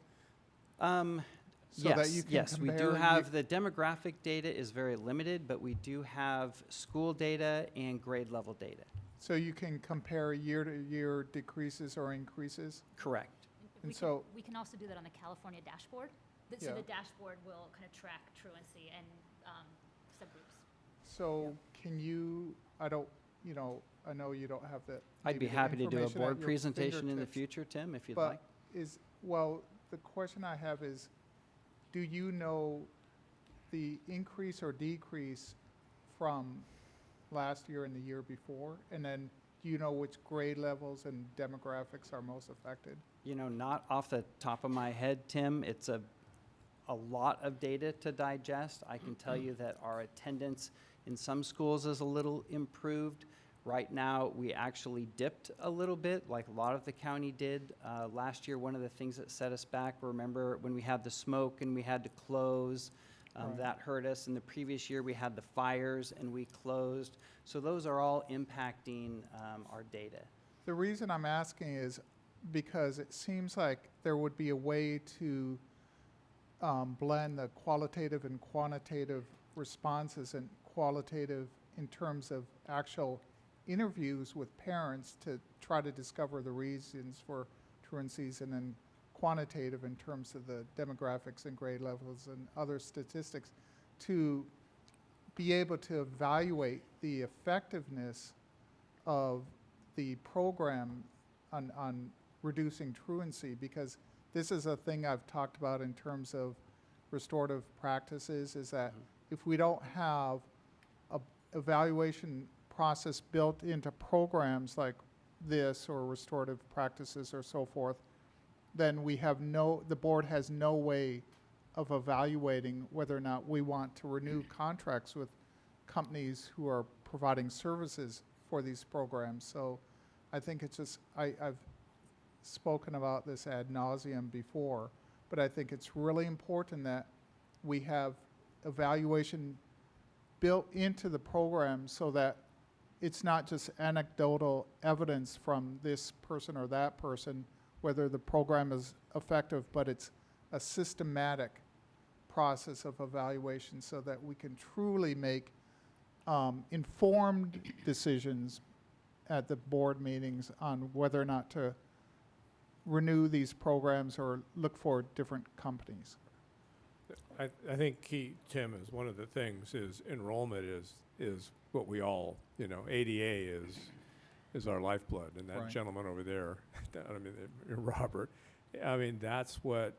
So yes, that you can yes, we do compare have the demographic data is very limited, but we do have school data and grade level data. So you can compare year-to-year decreases or increases? Correct. And We so- we can also do that on the California dashboard. So Yeah. the dashboard will kind of track truancy and subgroups. So can you, I know you don't have the. I'd be maybe the happy to do a information at board your presentation in the fingertips, future, Tim, if you'd but like. the question I have is, do you know the increase or decrease from last year and the year before? And then do you know which grade levels and demographics are most affected? You know, not off the top of my head, Tim, it's a lot of data to digest. I can tell you that our attendance in some schools is a little improved. Right now, we actually dipped a little bit, like a lot of the county did. Last year, one of the things that set us back, remember when we had the smoke and we had to close, Right. that hurt us. In the previous year, we had the fires and we closed. So those are all impacting our data. The reason I'm asking is because it seems like there would be a way to blend the qualitative and quantitative responses, and qualitative in terms of actual interviews with parents to try to discover the reasons for truancies, and then quantitative in terms of the demographics and grade levels and other statistics to be able to evaluate the effectiveness of the program on reducing truancy, because this is a thing I've talked about in terms of restorative practices, is that if we don't have a evaluation process built into programs like this or restorative practices or so forth, then the board has no way of evaluating whether or not we want to renew contracts with companies who are providing services for these programs. So I think it's just, I've spoken about this ad nauseum before, but I think it's really important that we have evaluation built into the program so that it's not just anecdotal evidence from this person or that person, whether the program is effective, but it's a systematic process of evaluation so that we can truly make informed decisions at the board meetings on whether or not to renew these programs or look for different companies. I think key, Tim, is one of the things is enrollment is what we all, ADA is our lifeblood. And that Right. gentleman over there, Robert, that's what,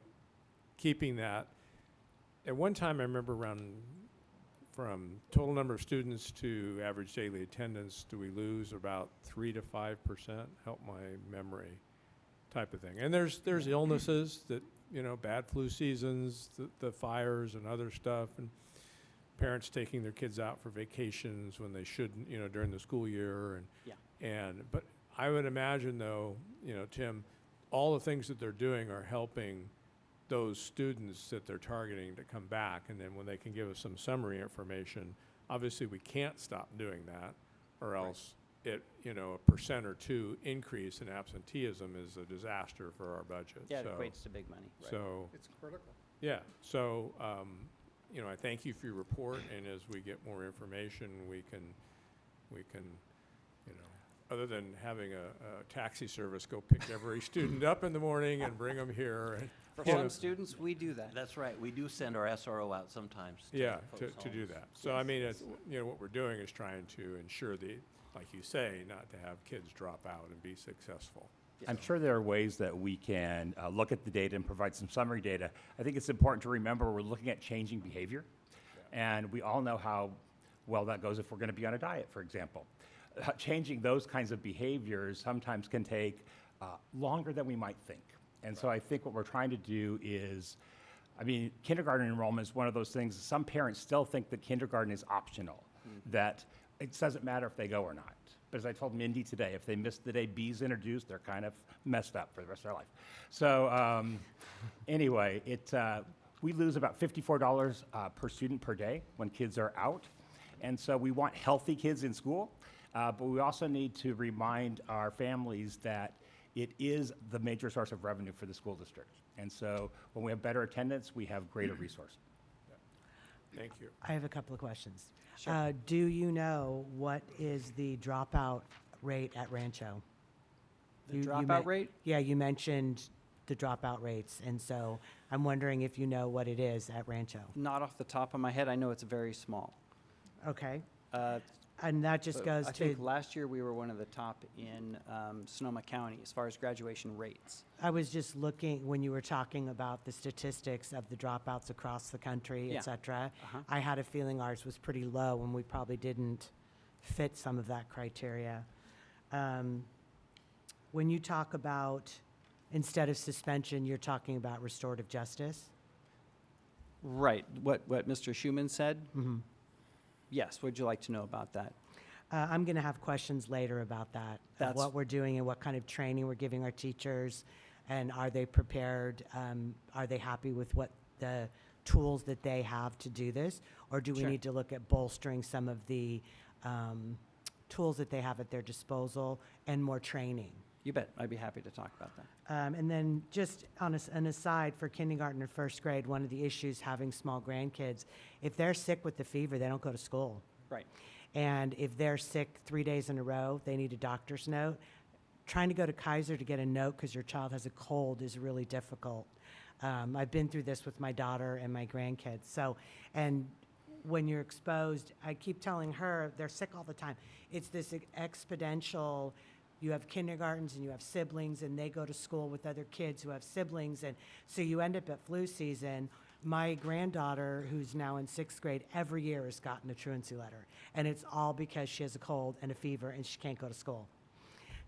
keeping that. At one time, I remember from total number of students to average daily attendance, do we lose about 3 to 5%? Help my memory, type of thing. And there's illnesses that, bad flu seasons, the fires and other stuff, and parents taking their kids out for vacations when they shouldn't, during the school year. But I would imagine, though, Tim, all the things that they're doing are helping those students that they're targeting to come back, and then when they can give us some summary information, obviously we can't stop doing that, or else it, you know, a % or 2 increase in absenteeism is a disaster for our budget. Yeah, it So- equates to big money. So, It's critical. yeah, so, you know, I thank you for your report, and as we get more information, we can, you know, other than having a taxi service go pick every student up in the morning and bring them here. And For get some us- students, we do that. That's right. We do send our SRO out sometimes. Yeah, to folks' do homes. that. So, I mean, it's, you know, what we're doing is trying to ensure the, like you say, not to have kids drop out and be successful. I'm sure there are ways that we can look at the data and provide some summary data. I think it's important to remember we're looking at changing behavior, and we all know how well that goes if we're going to be on a diet, for example. Changing those kinds of behaviors sometimes can take longer than we might think. And so I think what we're trying to do is, I mean, kindergarten enrollment is one of those things, some parents still think that kindergarten is optional, that it doesn't matter if they go or not. But as I told Mindy today, if they miss the day B's introduced, they're kind of messed up for the rest of their life. So anyway, we lose about $54 per student per day when kids are out. And so we want healthy kids in school, but we also need to remind our families that it is the major source of revenue for the school district. And so when we have better attendance, we have greater resources. Thank you. I have a couple of questions. Sure. Do you know what is the dropout rate at Rancho? The You dropout men- rate? Yeah, you mentioned the dropout rates, and so I'm wondering if you know what it is at Rancho. Not off the top of my head, I know it's very small. Okay, Uh, and that just but goes I to, think last year we were one of the top in Sonoma County as far as graduation rates. I was just looking, when you were talking about the statistics of the dropouts across the country, Yeah. et cetera, Uh-huh. I had a feeling ours was pretty low, and we probably didn't fit some of that criteria. When you talk about, instead of suspension, you're talking about restorative justice? Right, what Mr. Schuman said? Mhm. Yes, would you like to know about that? I'm going to have questions later about that, of That's- what we're doing and what kind of training we're giving our teachers, and are they prepared? Are they happy with what the tools that they have to do this? Or do we Sure. need to look at bolstering some of the tools that they have at their disposal and more training? You bet, I'd be happy to talk about that. And then just on an aside, for kindergarten and first grade, one of the issues having small grandkids, if they're sick with the fever, they don't go to school. Right. And if they're sick 3 days in a row, they need a doctor's note. Trying to go to Kaiser to get a note because your child has a cold is really difficult. I've been through this with my daughter and my grandkids. So, and when you're exposed, I keep telling her they're sick all the time. It's this exponential. You have kindergartens and you have siblings, and they go to school with other kids who have siblings, and so you end up at flu season. My granddaughter, who's now in 6th grade, every year has gotten a truancy letter, and it's all because she has a cold and a fever and she can't go to school.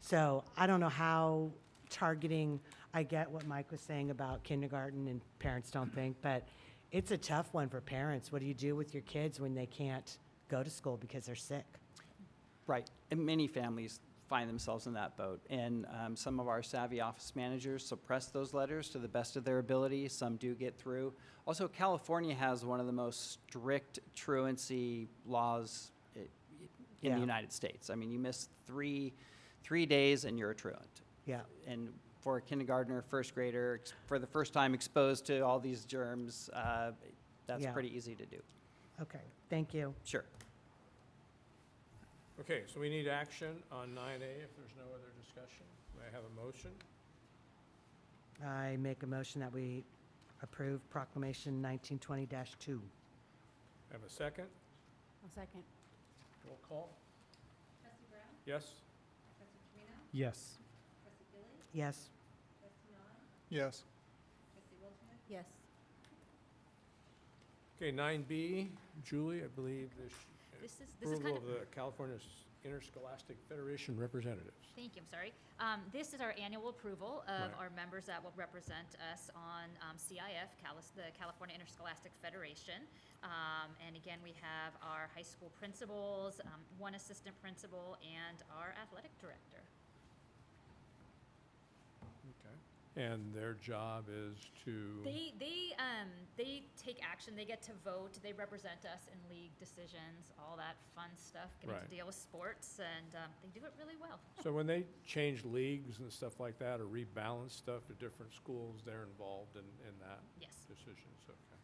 So I don't know how targeting, I get what Mike was saying about kindergarten and parents don't think, but it's a tough one for parents. What do you do with your kids when they can't go to school because they're sick? Right, and many families find themselves in that boat. And some of our savvy office managers suppress those letters to the best of their ability. Some do get through. Also, California has one of the most strict truancy laws in Yeah. the United States. I mean, you miss three days and you're a truant. Yeah. And for a kindergartner, first grader, for the first time exposed to all these germs, that's Yeah. pretty easy to do. Okay, thank you. Sure. Okay, so we need action on 9A if there's no other discussion. May I have a motion? I make a motion that we approve proclamation 1920-2. Have a second? I'll second. Roll call? Yes? Yes. Yes. Yes. Yes. Okay, 9B, Julie, I believe this This is approval kind of the California Interscholastic Federation representatives. Thank you, I'm sorry. This is our annual approval of Right. our members that will represent us on CIF, the California Interscholastic Federation. And again, we have our high school principals, one assistant principal, and our athletic director. Okay. And their job is to, They take action, they get to vote, they represent us in league decisions, all that fun stuff, getting to Right. deal with sports, and they do it really well. so when they change leagues and stuff like that, or rebalance stuff to different schools, they're involved in that Yes, decisions, okay.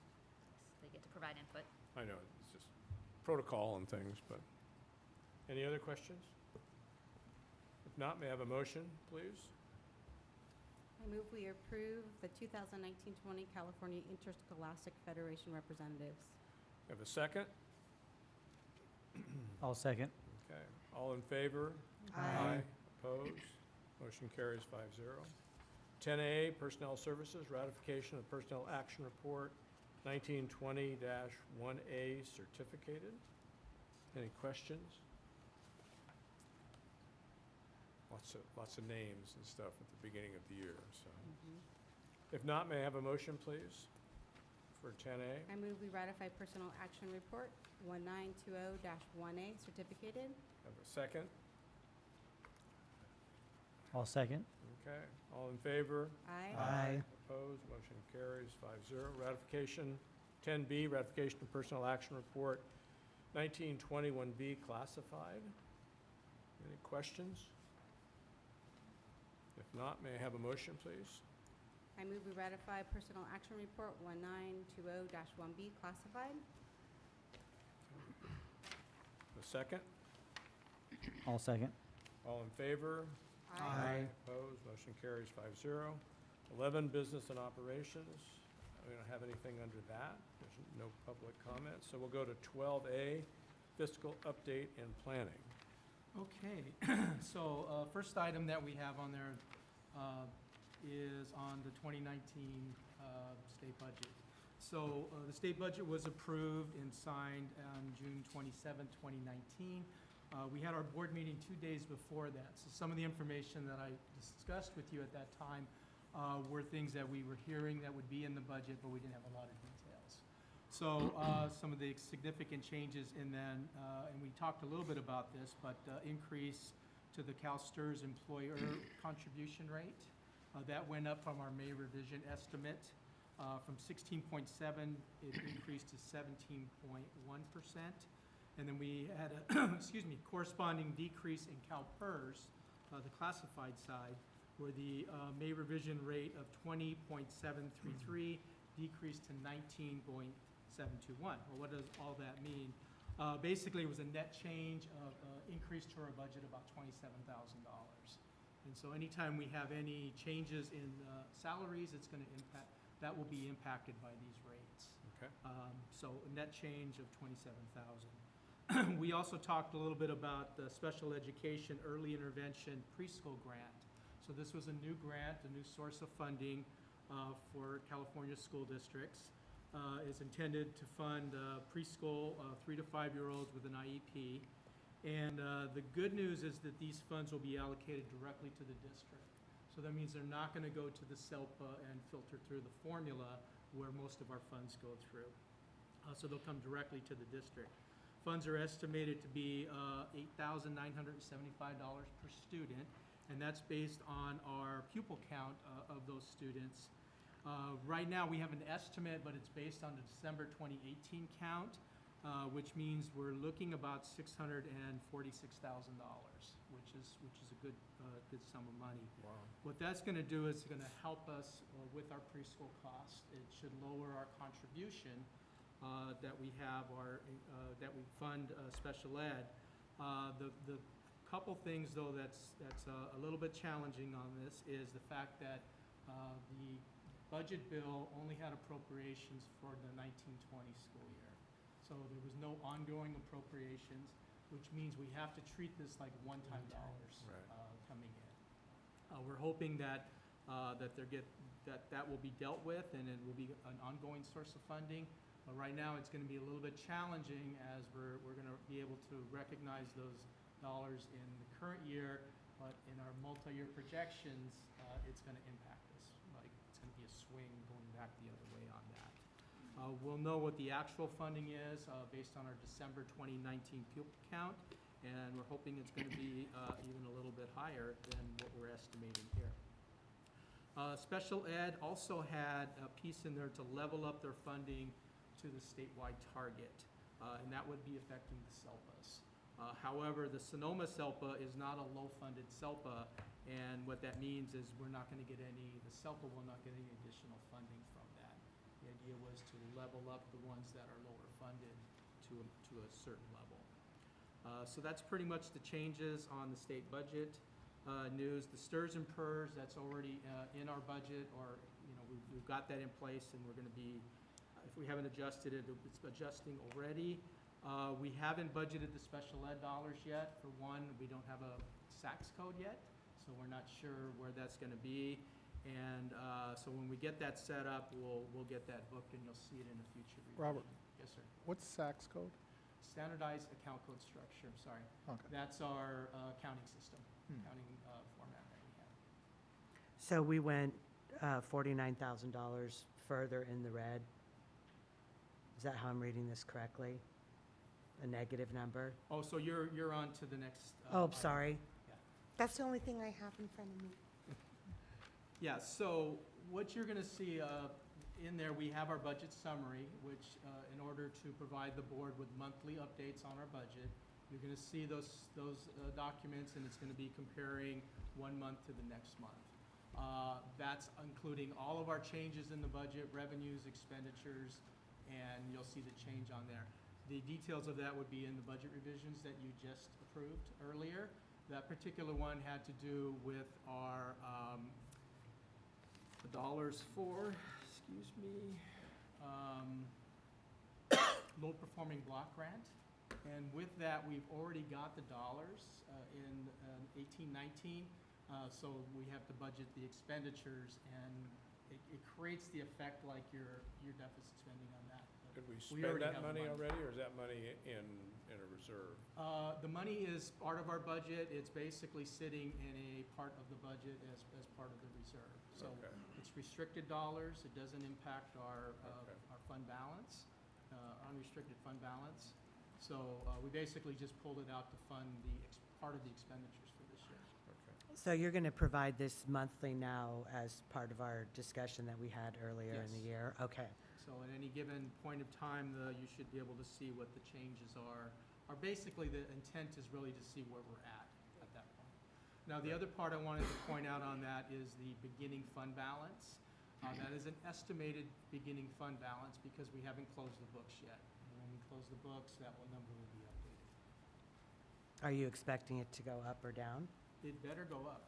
they get to provide input. I know, it's just protocol and things, but, any other questions? If not, may I have a motion, please? I move we approve the 2019-20 California Interscholastic Federation representatives. Have a second? I'll second. Okay, all in favor? Aye. Opposed? Motion carries 5-0. 10A, Personnel Services, ratification of Personnel Action Report 1920-1A certificated. Any questions? Lots of names and stuff at the beginning of the year, so. If not, may I have a motion, please, for 10A? I move we ratify Personal Action Report 1920-1A certificated. Have a second? I'll second. Okay, all in favor? Aye. Opposed, motion carries 5-0. Ratification, 10B, ratification of Personnel Action Report 1921B classified. Any questions? If not, may I have a motion, please? I move we ratify Personal Action Report 1920-1B classified. A second? I'll second. All in favor? Opposed, motion carries 5-0. 11, Business and Operations. We don't have anything under that. There's no public comment, so we'll go to 12A, Fiscal Update and Planning. Okay, so first item that we have on there is on the 2019 state budget. So the state budget was approved and signed on June 27, 2019. We had our board meeting 2 days before that. So some of the information that I discussed with you at that time were things that we were hearing that would be in the budget, but we didn't have a lot of details. So some of the significant changes in then, and we talked a little bit about this, but increase to the CalSTRS employer contribution rate. That went up from our May revision estimate. From 16.7, it increased to 17.1%. And then we had a, excuse me, corresponding decrease in CalPERS, the classified side, where the May revision rate of 20.733 decreased to 19.721. Well, what does all that mean? Basically, it was a net change of increase to our budget about $27,000. And so anytime we have any changes in salaries, it's going to impact, that will be impacted by these rates. Okay. So a net change of $27,000. We also talked a little bit about the Special Education Early Intervention Preschool Grant. So this was a new grant, a new source of funding for California school districts. Is intended to fund preschool 3 to 5-year-olds with an IEP. And the good news is that these funds will be allocated directly to the district. So that means they're not going to go to the SELPA and filter through the formula where most of our funds go through. So they'll come directly to the district. Funds are estimated to be $8,975 per student, and that's based on our pupil count of those students. Right now, we have an estimate, but it's based on the December 2018 count, which means we're looking about $646,000, which is a good sum of money. Wow. What that's going to do is going to help us with our preschool costs. It should lower our contribution that we have, that we fund special ed. The couple things, though, that's a little bit challenging on this is the fact that the budget bill only had appropriations for the 1920 school year. So there was no ongoing appropriations, which means we have to treat this like one-time dollars coming in. We're hoping that that will be dealt with and it will be an ongoing source of funding. But right now, it's going to be a little bit challenging as we're going to be able to recognize those dollars in the current year, but in our multi-year projections, it's going to impact us. Like, it's going to be a swing going back the other way on that. We'll know what the actual funding is based on our December 2019 pupil count, and we're hoping it's going to be even a little bit higher than what we're estimating here. Special ed also had a piece in there to level up their funding to the statewide target, and that would be affecting the SELPAs. However, the Sonoma SELPA is not a low-funded SELPA, and what that means is we're not going to get the SELPA will not get any additional funding from that. The idea was to level up the ones that are lower funded to a certain level. So that's pretty much the changes on the state budget. News, the STRS and PERS, that's already in our budget, or we've got that in place, and we're going to be, if we haven't adjusted it, it's adjusting already. We haven't budgeted the special ed dollars yet. For one, we don't have a SACS code yet, so we're not sure where that's going to be. And so when we get that set up, we'll get that booked, and you'll see it in a future revision. Robert. Yes, sir. What's SACS code? Standardized account code structure, I'm sorry. Okay. That's our accounting system, accounting format that we have. So we went $49,000 further in the red. Is that how I'm reading this correctly? A negative number? Oh, so you're on to the next. Oh, item. sorry. Yeah. That's the only thing I have in front of me. Yeah, so what you're gonna see in there, we have our budget summary, which in order to provide the board with monthly updates on our budget, you're gonna see those documents, and it's gonna be comparing 1 month to the next month. That's including all of our changes in the budget, revenues, expenditures, and you'll see the change on there. The details of that would be in the budget revisions that you just approved earlier. That particular one had to do with our the dollars for, low performing block grant. And with that, we've already got the dollars in 18-19, so we have to budget the expenditures, and it creates the effect like your deficit spending on that. Did we We spend already that have money money. already, or is that money in a reserve? The money is part of our budget. It's basically sitting in a part of the budget as part of the reserve. So Okay. it's restricted dollars. It doesn't impact our Okay. our fund balance, unrestricted fund balance. So we basically just pulled it out to fund part of the expenditures for this year. Okay. So you're going to provide this monthly now as part of our discussion that we had earlier in the Yes. year? Okay. So at any given point of time, you should be able to see what the changes are. Or basically, the intent is really to see where we're at that point. Now, the other part I wanted to point out on that is the beginning fund balance. That is an estimated beginning fund balance because we haven't closed the books yet. And when we close the books, that number will be updated. Are you expecting it to go up or down? It better go up.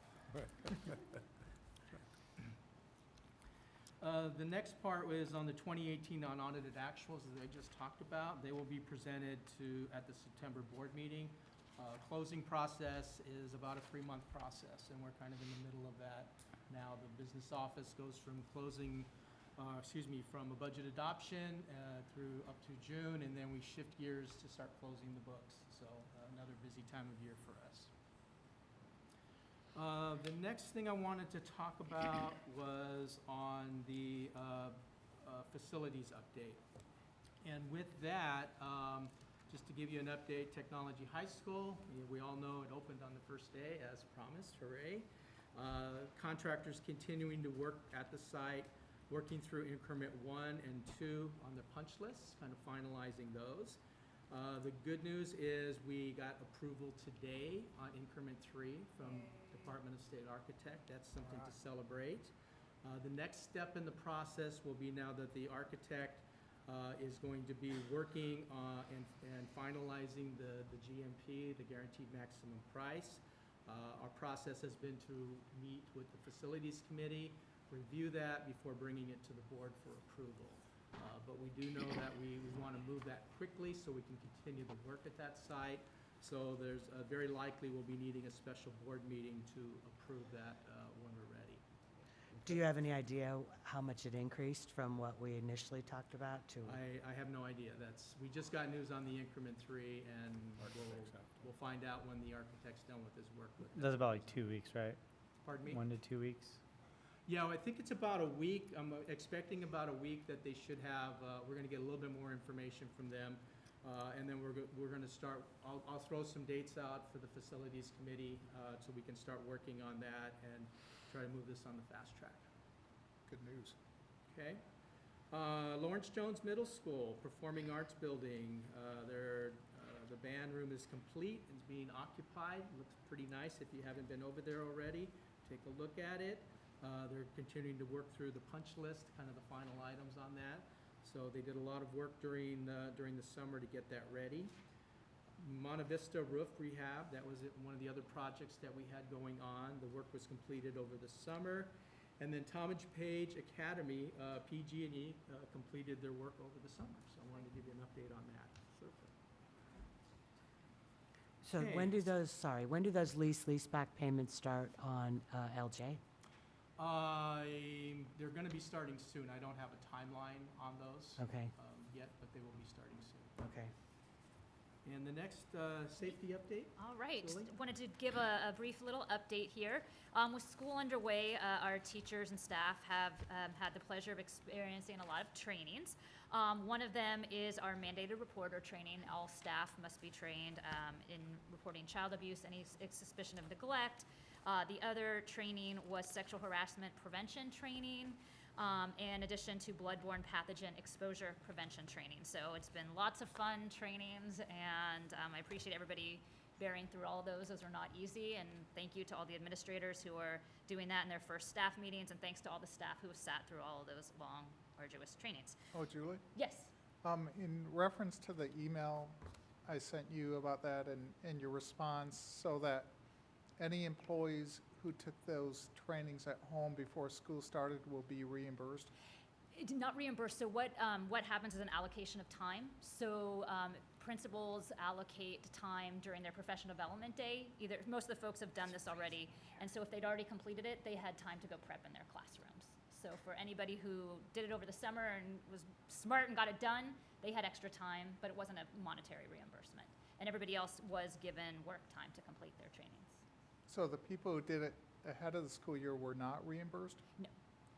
The next part is on the 2018 unaudited actuals that I just talked about. They will be presented at the September board meeting. Closing process is about a 3-month process, and we're kind of in the middle of that now. The business office goes from from a budget adoption through up to June, and then we shift gears to start closing the books. So another busy time of year for us. The next thing I wanted to talk about was on the facilities update. And with that, just to give you an update, Technology High School, we all know it opened on the first day as promised, hooray. Contractors continuing to work at the site, working through increment 1 and 2 on the punch lists, kind of finalizing those. The good news is we got approval today on increment 3 from Department of State Architect. That's something to celebrate. The next step in the process will be now that the architect is going to be working and finalizing the GMP, the Guaranteed Maximum Price. Our process has been to meet with the Facilities Committee, review that before bringing it to the board for approval. But we do know that we want to move that quickly so we can continue the work at that site. So there's very likely we'll be needing a special board meeting to approve that when we're ready. Do you have any idea how much it increased from what we initially talked about to? I have no idea. We just got news on the increment 3, and we'll find out when the architect's done with his work with it. That's about like 2 weeks, right? Pardon me? 1 to 2 weeks. Yeah, I think it's about a week. I'm expecting about a week that they should have, we're gonna get a little bit more information from them. And then we're gonna start, I'll throw some dates out for the Facilities Committee, so we can start working on that and try to move this on the fast track. Good news. Okay. Lawrence Jones Middle School, Performing Arts Building. The band room is complete, it's being occupied, looks pretty nice. If you haven't been over there already, take a look at it. They're continuing to work through the punch list, kind of the final items on that. So they did a lot of work during the summer to get that ready. Monte Vista roof rehab, that was one of the other projects that we had going on. The work was completed over the summer. And then Talmadge Page Academy, PG&E, completed their work over the summer. So I wanted to give you an update on that. So Okay. when do those leaseback payments start on LJ? They're going to be starting soon. I don't have a timeline on those Okay, yet, but they will be starting soon. okay. And the next safety update? All right, Julie? wanted to give a brief little update here. With school underway, our teachers and staff have had the pleasure of experiencing a lot of trainings. One of them is our mandated reporter training. All staff must be trained in reporting child abuse, any suspicion of neglect. The other training was sexual harassment prevention training, in addition to bloodborne pathogen exposure prevention training. So it's been lots of fun trainings, and I appreciate everybody bearing through all of those. Those are not easy, and thank you to all the administrators who are doing that in their first staff meetings, and thanks to all the staff who have sat through all of those long, arduous trainings. Oh, Julie? Yes. In reference to the email I sent you about that and your response, so that any employees who took those trainings at home before school started will be reimbursed? It did not reimburse. So what happens is an allocation of time. So principals allocate time during their professional development day. Most of the folks have done this already, and so if they'd already completed it, they had time to go prep in their classrooms. So for anybody who did it over the summer and was smart and got it done, they had extra time, but it wasn't a monetary reimbursement. And everybody else was given work time to complete their trainings. So the people who did it ahead of the school year were not reimbursed? No.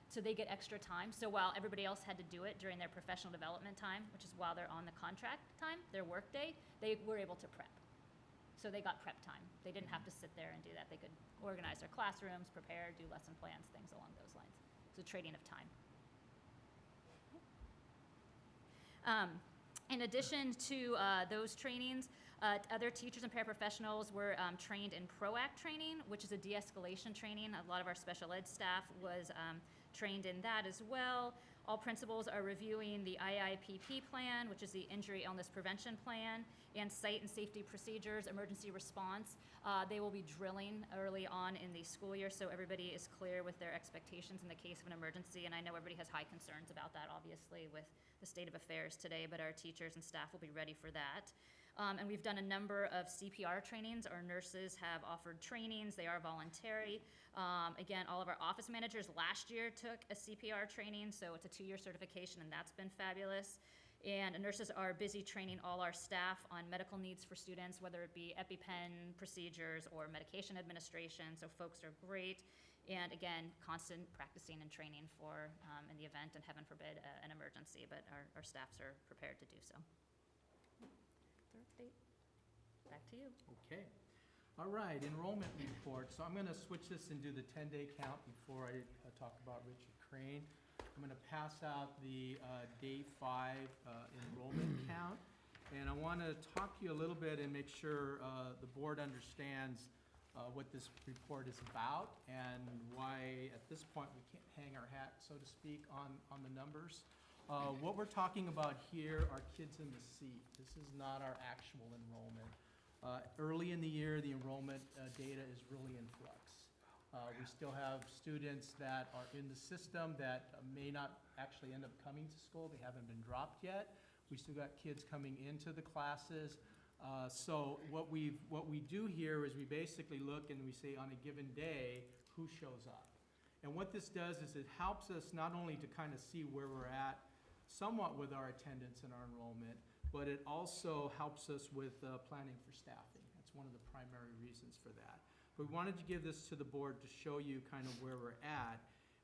So they get extra time. So while everybody else had to do it during their professional development time, which is while they're on the contract time, their work day, they were able to prep. So they got prep time. They didn't have to sit there and do that. They could organize their classrooms, prepare, do lesson plans, things along those lines. It's a trading of time. In addition to those trainings, other teachers and paraprofessionals were trained in PROACT training, which is a de-escalation training. A lot of our special ed staff was trained in that as well. All principals are reviewing the IIPP plan, which is the Injury Illness Prevention Plan, and site and safety procedures, emergency response. They will be drilling early on in the school year, so everybody is clear with their expectations in the case of an emergency. And I know everybody has high concerns about that, obviously, with the state of affairs today, but our teachers and staff will be ready for that. And we've done a number of CPR trainings. Our nurses have offered trainings. They are voluntary. Again, all of our office managers last year took a CPR training, so it's a 2-year certification, and that's been fabulous. And nurses are busy training all our staff on medical needs for students, whether it be EpiPen procedures or medication administration, so folks are great. And again, constant practicing and training for, in the event, and heaven forbid, an emergency, but our staffs are prepared to do so. Third update. Back to you. Okay. All right, enrollment report. So I'm going to switch this and do the 10-day count before I talk about Richard Crane. I'm going to pass out the day 5 enrollment count. And I want to talk to you a little bit and make sure the board understands what this report is about and why at this point we can't hang our hat, so to speak, on the numbers. What we're talking about here are kids in the seat. This is not our actual enrollment. Early in the year, the enrollment data is really in flux. We still have students that are in the system that may not actually end up coming to school. They haven't been dropped yet. We still got kids coming into the classes. So what we do here is we basically look and we say on a given day, who shows up? And what this does is it helps us not only to kind of see where we're at somewhat with our attendance and our enrollment, but it also helps us with planning for staffing. That's one of the primary reasons for that. But we wanted to give this to the board to show you kind of where we're at.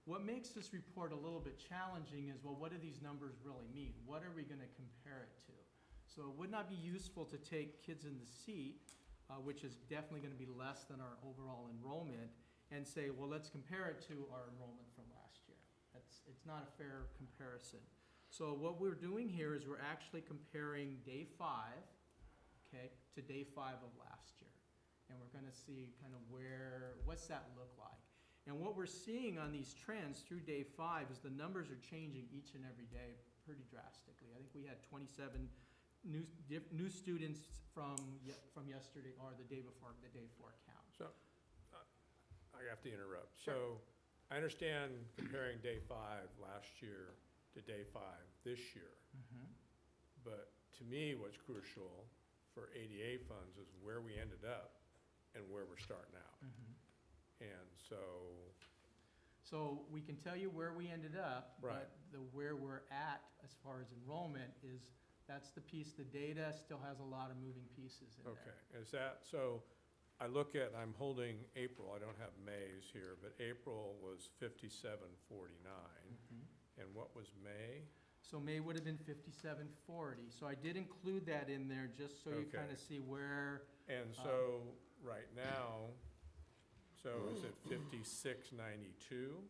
What makes this report a little bit challenging is, well, what do these numbers really mean? What are we going to compare it to? So it would not be useful to take kids in the seat, which is definitely going to be less than our overall enrollment, and say, well, let's compare it to our enrollment from last year. it's not a fair comparison. So what we're doing here is we're actually comparing day 5, okay, to day 5 of last year. And we're gonna see kind of what's that look like? And what we're seeing on these trends through day 5 is the numbers are changing each and every day pretty drastically. I think we had 27 new students from yesterday, or the day before count. So, I have to interrupt. So, I understand comparing day 5 last year to day 5 this year. But to me, what's crucial for ADA funds is where we ended up and where we're starting out. And So we can tell you where we ended up, Right. but where we're at as far as enrollment that's the piece, the data still has a lot of moving pieces in there. okay, is that, so I look at, I'm holding April, I don't have May's here, but April was 5749. And what was May? So May would have been 5740. So I did include that in there just so you Okay. kind of see where, And so, right now, so is it 5692?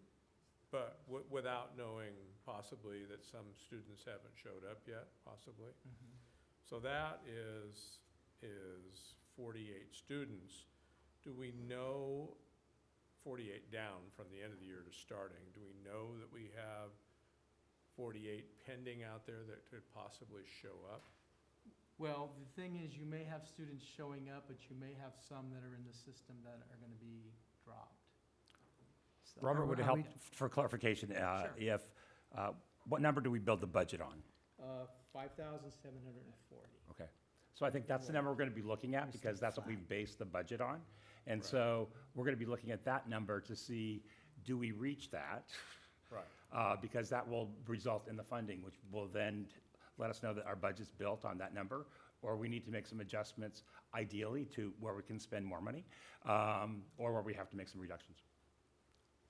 But without knowing possibly that some students haven't showed up yet, possibly? So that is 48 students. Do we know, 48 down from the end of the year to starting, do we know that we have 48 pending out there that could possibly show up? well, the thing is, you may have students showing up, but you may have some that are in the system that are going to be dropped. So- Robert, would it Are help we- for clarification, Sure. if, what number do we build the budget on? 5,740. Okay. So I think that's the number we're going to be looking at, because that's what we base the budget on. And Right. so we're going to be looking at that number to see, do we reach that? Right. Because that will result in the funding, which will then let us know that our budget's built on that number, or we need to make some adjustments, ideally, to where we can spend more money, or where we have to make some reductions.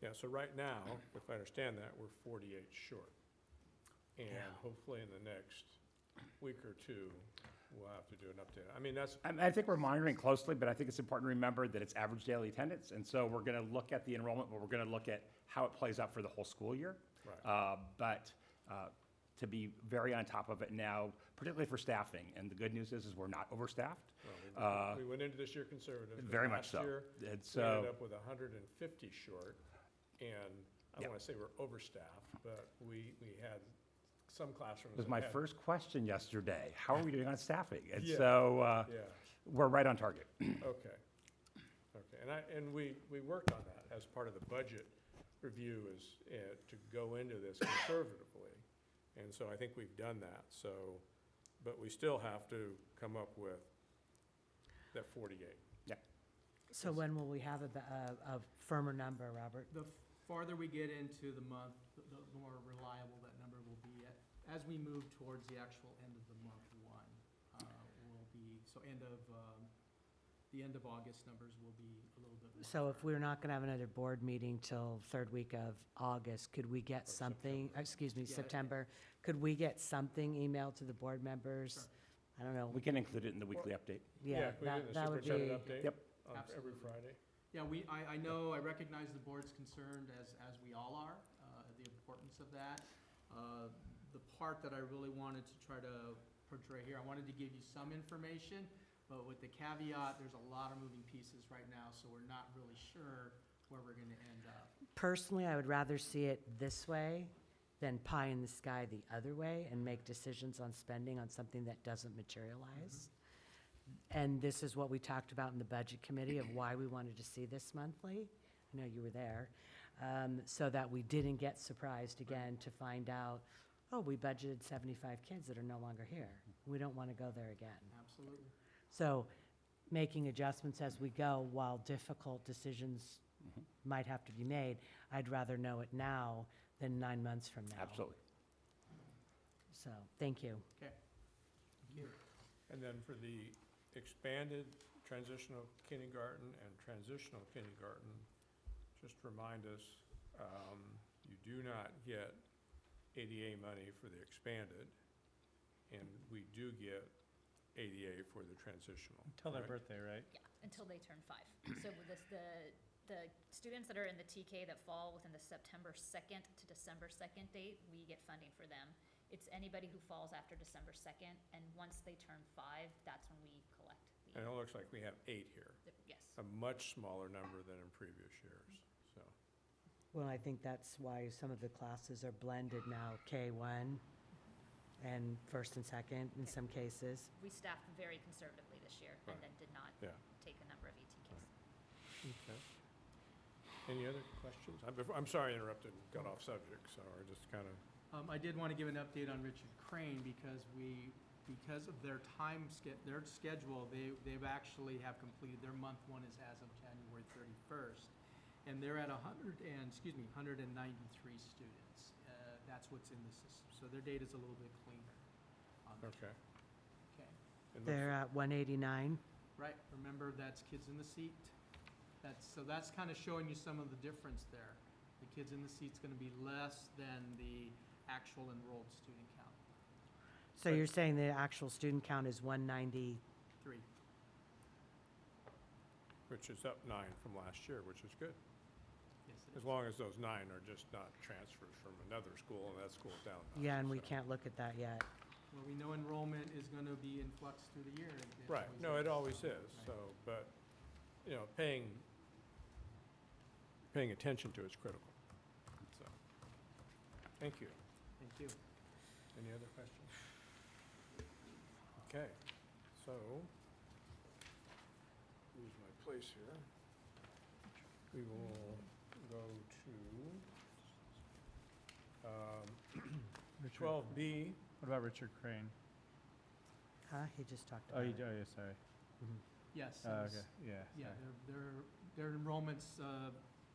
Yeah, so right now, if I understand that, we're 48 short. And hopefully in the next week or two, we'll have to do an update. I mean, that's, I think we're monitoring closely, but I think it's important to remember that it's average daily attendance. And so we're going to look at the enrollment, but we're going to look at how it plays out for the whole school year. right. But to be very on top of it now, particularly for staffing. And the good news is we're not overstaffed. Well, we went into this year conservative. but Very much so. Last year, And we ended so, up with 150 short. And I Yeah. don't want to say we're overstaffed, but we had some classrooms. it was that my had- first question yesterday. How are we doing on staffing? And Yeah. so Yeah. we're right on target. Okay. Okay, and we worked on that as part of the budget review is to go into this conservatively. And so I think we've done that, so, but we still have to come up with that 48. So when will we have a firmer number, Robert? The farther we get into the month, the more reliable that number will be. As we move towards the actual end of the month one, will be, so the end of August numbers will be a little bit more. So if we're not going to have another board meeting till third week of August, could we get something, September, could we get something emailed to the board members? Sure. I don't know. We can include it in the weekly update. Yeah, can we do the that would be, superintendent update Yep. on every Absolutely. Friday? Yeah, I know, I recognize the board's concerned, as we all are, the importance of that. The part that I really wanted to try to portray here, I wanted to give you some information, but with the caveat, there's a lot of moving pieces right now, so we're not really sure where we're gonna end up. personally, I would rather see it this way than pie in the sky the other way and make decisions on spending on something that doesn't materialize. And this is what we talked about in the budget committee of why we wanted to see this monthly. I know you were there. So that we didn't get surprised again to find out, oh, we budgeted 75 kids that are no longer here. We don't want to go there again. Absolutely. So making adjustments as we go while difficult decisions might have to be made, I'd rather know it now than 9 months from now. Absolutely. So, thank you. Okay. Thank you. And then for the expanded transitional kindergarten and transitional kindergarten, just remind us, you do not get ADA money for the expanded, and we do get ADA for the transitional. Until their correct? birthday, right? Yeah, until they turn 5. So with this, the the students that are in the TK that fall within the September 2nd to December 2nd date, we get funding for them. It's anybody who falls after December 2nd, and once they turn 5, that's when we collect And it looks like we have 8 here, yes. a much smaller number than in previous years, so. Well, I think that's why some of the classes are blended now, K1 and first and second in some cases. We staffed very conservatively this year and Right. then did not Yeah. take a number of ETKs. Okay. Any other questions? I'm sorry I interrupted and got off subject, so I just kind of, I did want to give an update on Richard Crane because because of their their schedule, they've actually have completed, their month 1 is as of January 31st. And they're at 193 students. That's what's in the system. So their data's a little bit cleaner on that. okay. Okay. It looks- They're at 189. Right, remember, that's kids in the seat. That's kind of showing you some of the difference there. The kids in the seat's going to be less than the actual enrolled student count. So you're saying the actual student count is 190? 3. Which is up 9 from last year, which is good. Yes, it As is. long as those 9 are just not transfers from another school, and that school's down. Yeah, and we so. can't look at that yet. Well, we know enrollment is going to be in flux through the year. It Right, always no, is. it always is, Right. so, but, you know, paying attention to it's critical, so. Thank you. Thank you. Any other questions? Okay, so, lose my place here. We will go to 12B. What about Richard Crane? Huh? He just talked Oh, about it. yeah, sorry. Yes. Oh, yes. okay, yeah. Yeah, sorry. their enrollments,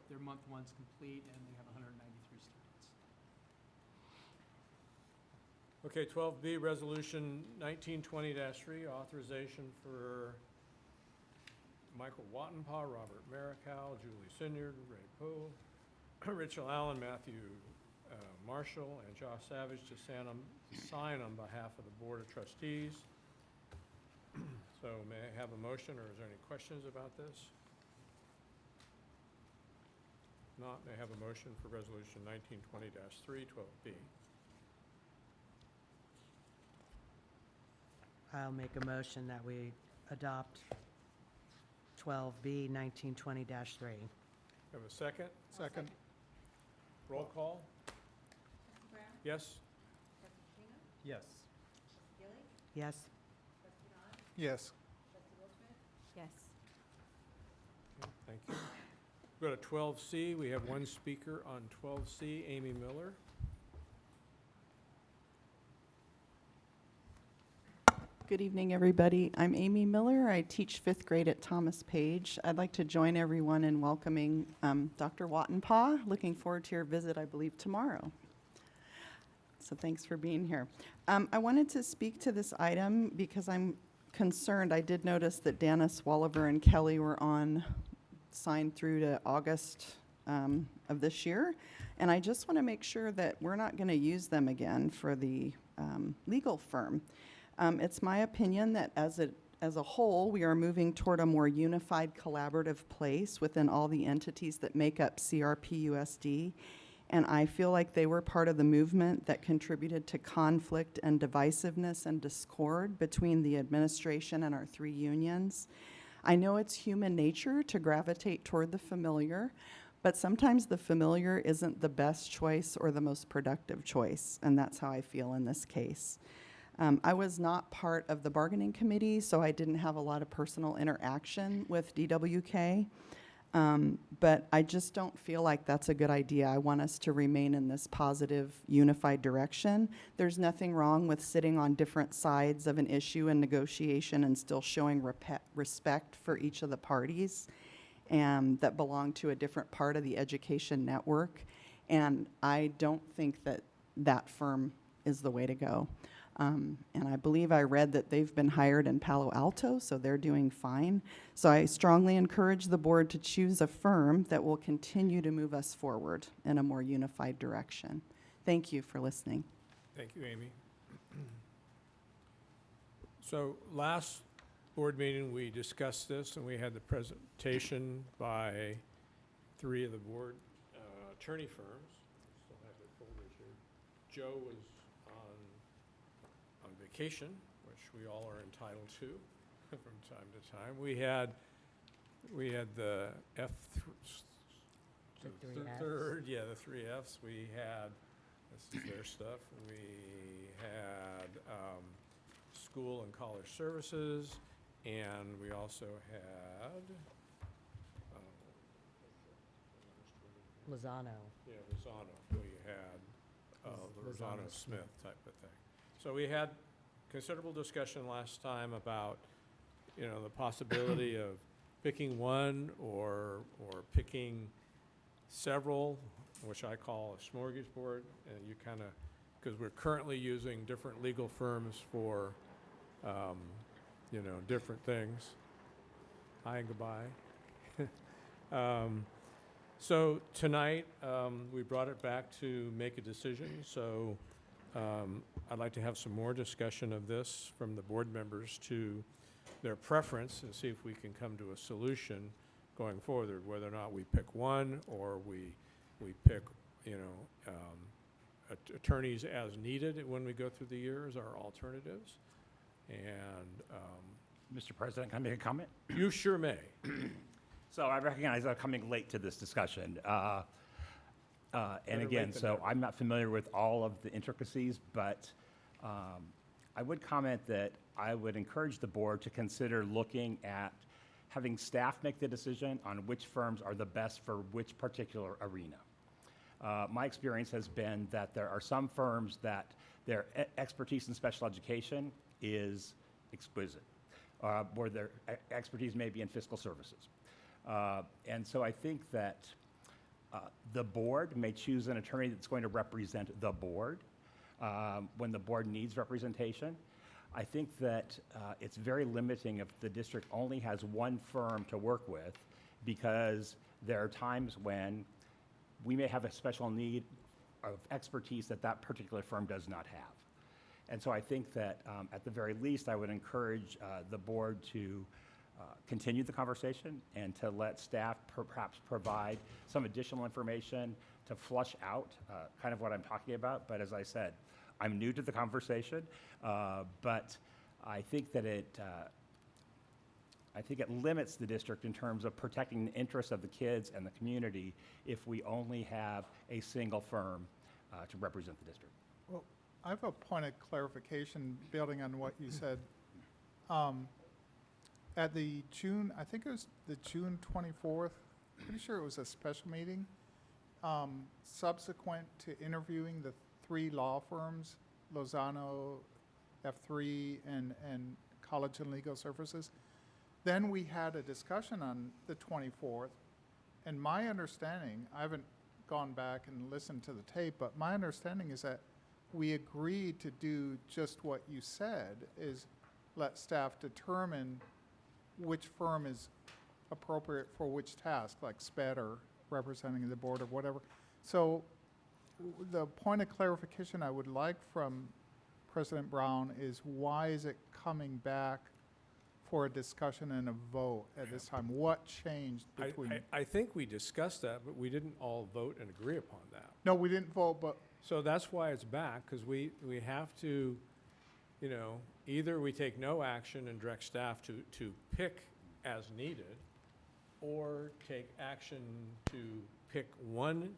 their month 1's complete, and they have 193 students. Okay, 12B, Resolution 1920-3, authorization for Michael Wattenpaw, Robert Maricow, Julie Sinyard, Ray Poe, Rachel Allen, Matthew Marshall, and Josh Savage to sign on behalf of the Board of Trustees. So may I have a motion, or is there any questions about this? Not, may I have a motion for Resolution 1920-3, 12B? I'll make a motion that we adopt 12B 1920-3. Have a second? Second. Roll call? Yes? Yes. Yes? Yes. Yes. Okay, thank you. Go to 12C. We have one speaker on 12C, Amy Miller. Good evening, everybody. I'm Amy Miller. I teach 5th grade at Thomas Page. I'd like to join everyone in welcoming Dr. Wattenpaw. Looking forward to your visit, I believe, tomorrow. So thanks for being here. I wanted to speak to this item because I'm concerned. I did notice that Dana Swalliver and Kelly were on, signed through to August of this year. And I just want to make sure that we're not going to use them again for the legal firm. It's my opinion that as a whole, we are moving toward a more unified collaborative place within all the entities that make up CRPUSD. And I feel like they were part of the movement that contributed to conflict and divisiveness and discord between the administration and our 3 unions. I know it's human nature to gravitate toward the familiar, but sometimes the familiar isn't the best choice or the most productive choice, and that's how I feel in this case. I was not part of the bargaining committee, so I didn't have a lot of personal interaction with DWK. But I just don't feel like that's a good idea. I want us to remain in this positive, unified direction. There's nothing wrong with sitting on different sides of an issue in negotiation and still showing respect for each of the parties that belong to a different part of the education network. And I don't think that that firm is the way to go. And I believe I read that they've been hired in Palo Alto, so they're doing fine. So I strongly encourage the board to choose a firm that will continue to move us forward in a more unified direction. Thank you for listening. Thank you, Amy. So last board meeting, we discussed this, and we had the presentation by three of the board attorney firms. Still have their folders here. Joe was on vacation, which we all are entitled to from time to time. We had the The three Fs. third, yeah, the three Fs. We had, this is their stuff. We had school and college services, and we also had Lozano. yeah, Rosano. We had Rosano Smith type of thing. So we had considerable discussion last time about, the possibility of picking one or picking several, which I call a smorgasbord, and you kind of, because we're currently using different legal firms for, different things. Hi and goodbye. So tonight, we brought it back to make a decision, so I'd like to have some more discussion of this from the board members to their preference and see if we can come to a solution going forward, whether or not we pick one or we pick, attorneys as needed when we go through the year as our alternatives. And Mr. President, can I make a comment? you sure may. So I recognize I'm coming late to this discussion. And Better again, late than so never. I'm not familiar with all of the intricacies, but I would comment that I would encourage the board to consider looking at having staff make the decision on which firms are the best for which particular arena. My experience has been that there are some firms that their expertise in special education is exquisite, where their expertise may be in fiscal services. And so I think that the board may choose an attorney that's going to represent the board when the board needs representation. I think that it's very limiting if the district only has one firm to work with, because there are times when we may have a special need of expertise that that particular firm does not have. And so I think that at the very least, I would encourage the board to continue the conversation and to let staff perhaps provide some additional information to flush out kind of what I'm talking about. But as I said, I'm new to the conversation, but I think that it limits the district in terms of protecting the interests of the kids and the community if we only have a single firm to represent the district. Well, I have a point of clarification building on what you said. At the June, I think it was the June 24th, pretty sure it was a special meeting, subsequent to interviewing the three law firms, Lozano, F3, and College and Legal Services. Then we had a discussion on the 24th, and my understanding, I haven't gone back and listened to the tape, but my understanding is that we agreed to do just what you said, is let staff determine which firm is appropriate for which task, like SPED or representing the board or whatever. So the point of clarification I would like from President Brown is, why is it coming back for a discussion and a vote at this time? What changed between? I think we discussed that, but we didn't all vote and agree upon that. No, we didn't vote, but So that's why it's back, because we have to, either we take no action and direct staff to pick as needed, or take action to pick one,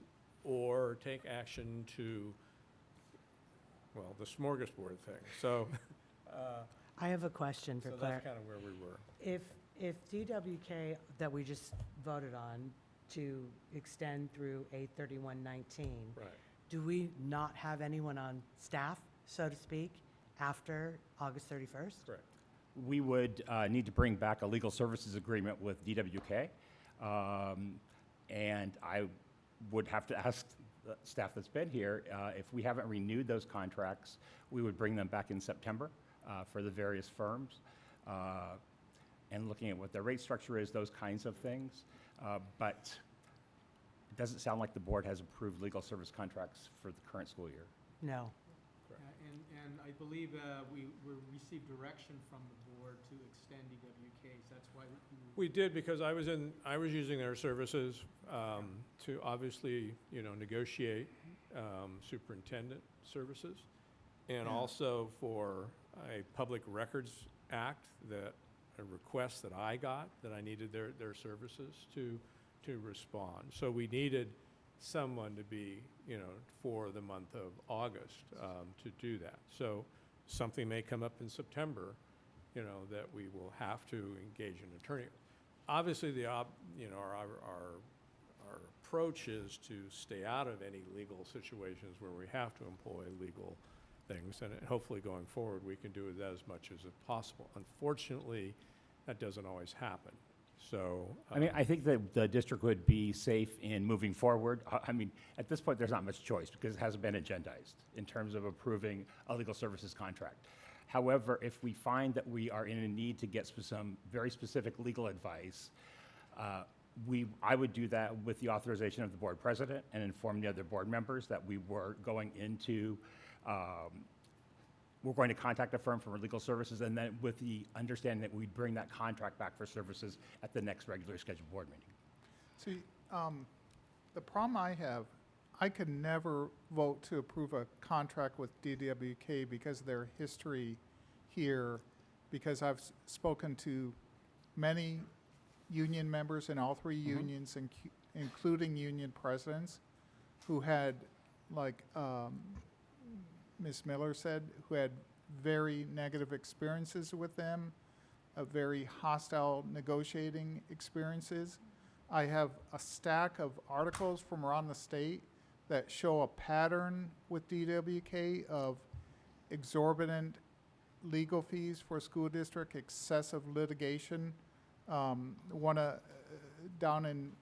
or take action to, well, the smorgasbord thing. So, I have a question for so Claire. that's kind of where we were. If DWK that we just voted on to extend through 8/31/19, Right. do we not have anyone on staff, so to speak, after August 31st? Correct. We would need to bring back a legal services agreement with DWK. And I would have to ask the staff that's been here, if we haven't renewed those contracts, we would bring them back in September for the various firms. And looking at what their rate structure is, those kinds of things. But it doesn't sound like the board has approved legal service contracts for the current school year. No. And I I believe we received direction from the board to extend DWKs. That's why We did, because I was using their services to obviously, negotiate superintendent services, and Yeah. also for a Public Records Act a request that I got, that I needed their services to respond. So we needed someone to be, for the month of August to do that. So something may come up in September, that we will have to engage an attorney. Obviously, our approach is to stay out of any legal situations where we have to employ legal things, and hopefully going forward, we can do it as much as possible. Unfortunately, that doesn't always happen. So, I think that the district would be safe in moving forward. At this point, there's not much choice because it hasn't been agendized in terms of approving a legal services contract. However, if we find that we are in a need to get some very specific legal advice, I would do that with the authorization of the board president and inform the other board members that we were going into, we're going to contact a firm for legal services, and then with the understanding that we'd bring that contract back for services at the next regularly scheduled board meeting. See, the problem I have, I could never vote to approve a contract with DWK because of their history here, because I've spoken to many union members in all three unions, including union presidents, who had, like Ms. Miller said, who had very negative experiences with them, very hostile negotiating experiences. I have a stack of articles from around the state that show a pattern with DWK of exorbitant legal fees for a school district, excessive litigation. One down in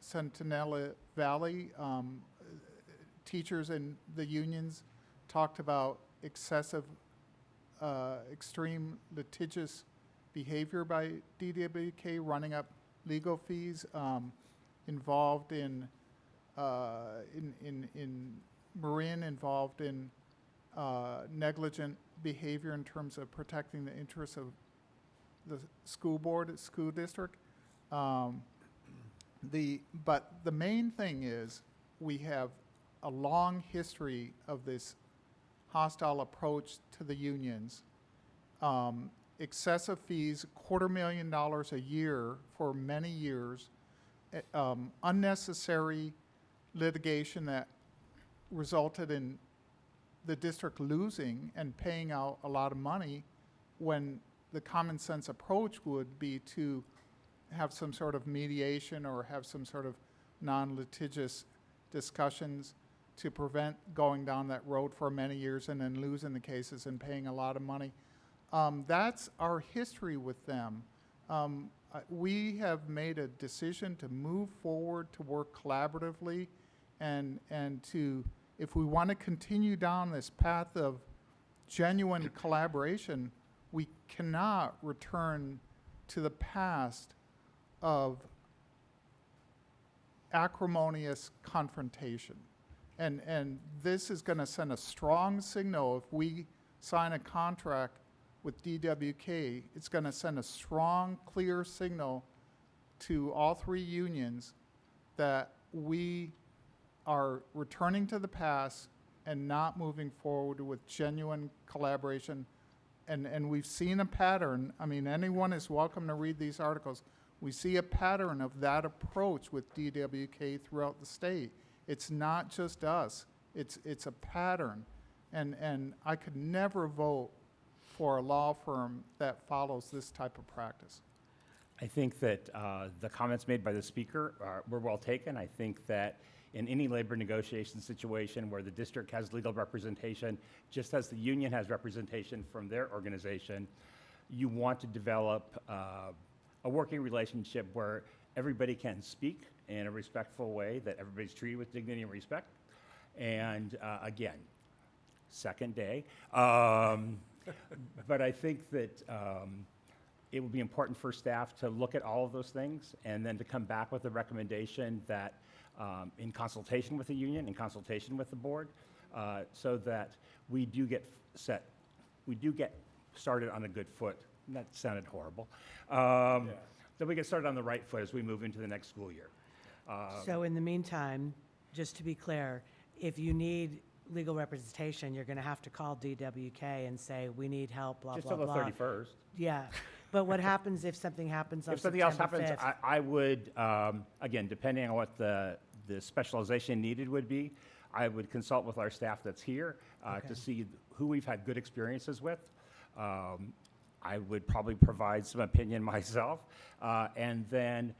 Centinela Valley, teachers in the unions talked about excessive, extreme litigious behavior by DWK, running up legal fees, involved in Marin, involved in negligent behavior in terms of protecting the interests of the school board, school district. But the main thing is we have a long history of this hostile approach to the unions. Excessive fees, $250,000 a year for many years, unnecessary litigation that resulted in the district losing and paying out a lot of money, when the common sense approach would be to have some sort of mediation or have some sort of non-litigious discussions to prevent going down that road for many years and then losing the cases and paying a lot of money. That's our history with them. We have made a decision to move forward, to work collaboratively, and to, if we want to continue down this path of genuine collaboration, we cannot return to the past of acrimonious confrontation. And this is going to send a strong signal. If we sign a contract with DWK, it's going to send a strong, clear signal to all three unions that we are returning to the past and not moving forward with genuine collaboration. And we've seen a pattern. I mean, anyone is welcome to read these articles. We see a pattern of that approach with DWK throughout the state. It's not just us. It's a pattern. And I could never vote for a law firm that follows this type of practice. I think that the comments made by the speaker were well taken. I think that in any labor negotiation situation where the district has legal representation, just as the union has representation from their organization, you want to develop a working relationship where everybody can speak in a respectful way, that everybody's treated with dignity and respect. And again, second day. But I think that it would be important for staff to look at all of those things and then to come back with a recommendation that in consultation with the union, in consultation with the board, so that we do get started on a good foot. That sounded horrible. Then we get started on the right foot as we move into the next school year. So in the meantime, just to be clear, if you need legal representation, you're going to have to call DWK and say, we need help, blah, Just blah, till the blah. 31st. Yeah. But what happens if something happens on If something September else happens, 5th? I would, again, depending on what the specialization needed would be, I would consult with our staff that's here Okay. to see who we've had good experiences with. I would probably provide some opinion myself, and then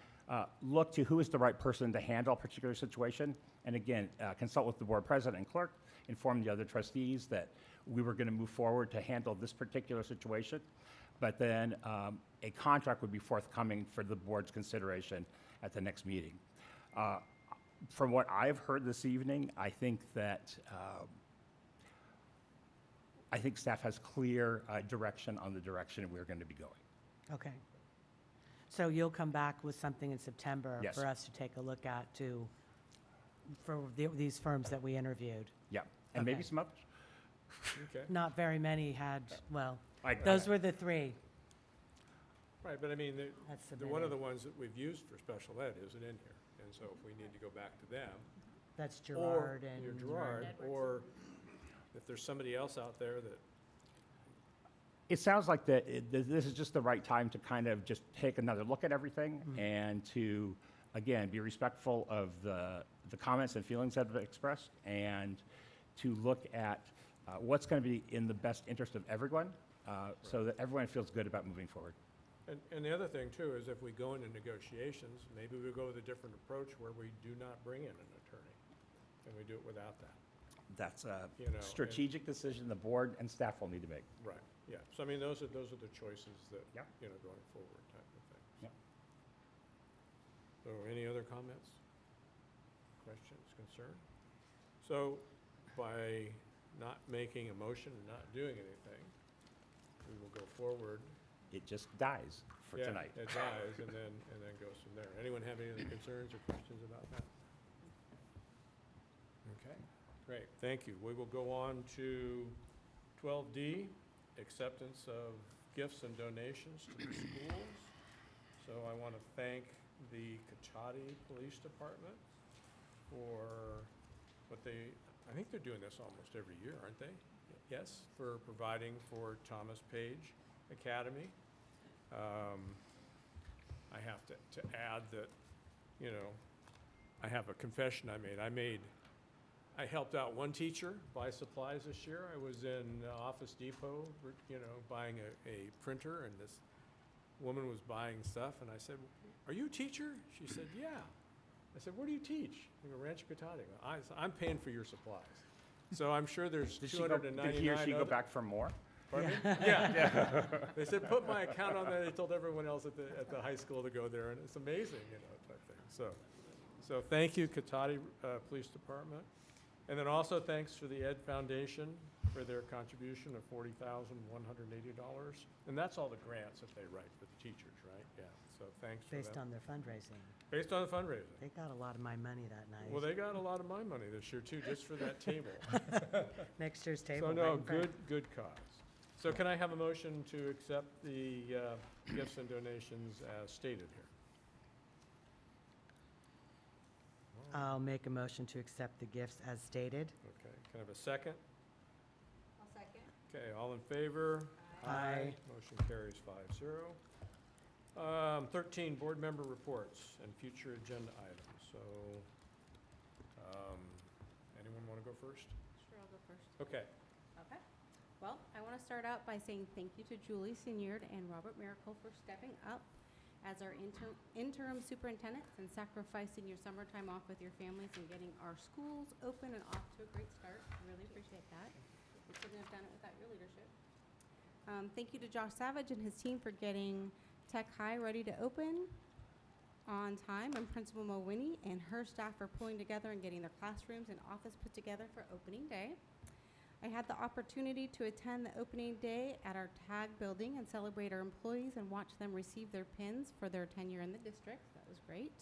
look to who is the right person to handle a particular situation. And again, consult with the board president and clerk, inform the other trustees that we were going to move forward to handle this particular situation. But then a contract would be forthcoming for the board's consideration at the next meeting. From what I've heard this evening, I think that staff has clear direction on the direction we're going to be going. Okay. So you'll come back with something in September Yes. for us to take a look at for these firms that we interviewed? Yeah, and maybe Okay. some others. Okay. Not very many had, well, I- those were the three. Right, but I mean, That's one of submitted. the ones that we've used for special ed isn't in here. And so if we need to go back to them. That's or Gerard and. your Gerard, or if there's somebody else out there that, It sounds like this is just the right time to kind of just take another look at everything and to, again, be respectful of the comments and feelings that have been expressed, and to look at what's going to be in the best interest of everyone, so that everyone feels good about moving forward. and the other thing too is if we go into negotiations, maybe we go with a different approach where we do not bring in an attorney, and we do it without that. That's a You know, and- strategic decision the board and staff will need to make. Right, yeah. So I mean, those are the choices that, Yep. Going forward type of thing. Yep. So any other comments, questions, concerns? So by not making a motion and not doing anything, we will go forward. It just dies for Yeah, tonight. it dies and then goes from there. Anyone have any other concerns or questions about that? Okay, great, thank you. We will go on to 12D, acceptance of gifts and donations to the schools. So I want to thank the Cotati Police Department for I think they're doing this almost every year, aren't they? Yes, for providing for Thomas Page Academy. I have to add that, I have a confession I made. I helped out one teacher buy supplies this year. I was in Office Depot, buying a printer, and this woman was buying stuff, and I said, "Are you a teacher?" She said, "Yeah." I said, "Where do you teach?" "In Rancho Cotati." I'm paying for your supplies. So I'm sure there's Did he 299 or she go other- back for more? Pardon me? Yeah. They said, "Put my account on there." They told everyone else at the high school to go there, and it's amazing, type thing. So thank you, Cotati Police Department. And then also thanks to the Ed Foundation for their contribution of $40,180. And that's all the grants that they write for the teachers, right? Yeah, so thanks for that. Based on their fundraising. Based on the fundraising. They got a lot of my money that night. Well, they got a lot of my money this year too, just for that table. Next year's table. So right no, in front. good cause. So can I have a motion to accept the gifts and donations as stated here? I'll make a motion to accept the gifts as stated. Okay, can I have a second? I'll second. Okay, all in favor? Aye. Motion carries 5-0. 13, board member reports and future agenda items. So, anyone want to go first? Sure, I'll go first. Okay. Okay. Well, I want to start out by saying thank you to Julie Senior and Robert Miracle for stepping up as our interim superintendents and sacrificing your summertime off with your families and getting our schools open and off to a great start. I really appreciate that. We couldn't have done it without your leadership. Thank you to Josh Savage and his team for getting Tech High ready to open on time, and Principal Mo Winnie and her staff for pulling together and getting their classrooms and office put together for opening day. I had the opportunity to attend the opening day at our TAG building and celebrate our employees and watch them receive their pins for their tenure in the district. That was great.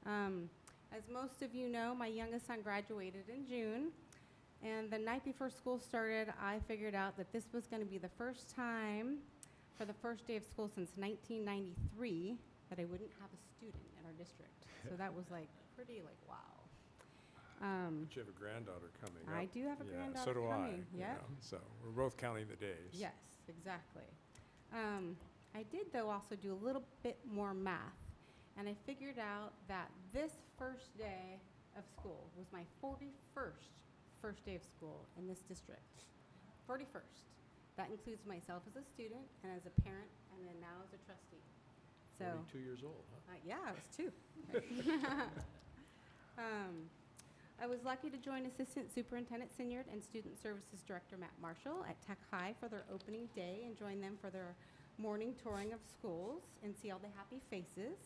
As most of you know, my youngest son graduated in June. And the night before school started, I figured out that this was going to be the first time for the first day of school since 1993 that I wouldn't have a student in our district. So that was like pretty like, wow. But you have a granddaughter coming up. I do have a Yeah, granddaughter so do coming. I. you Yep. know, So we're both counting the days. Yes, exactly. I did, though, also do a little bit more math. And I figured out that this first day of school was my 41st first day of school in this district. 41st. That includes myself as a student and as a parent and then now as a trustee. So 42 years old, huh? yeah, I was 2. I was lucky to join Assistant Superintendent Sinyard and Student Services Director Matt Marshall at Tech High for their opening day and join them for their morning touring of schools and see all the happy faces.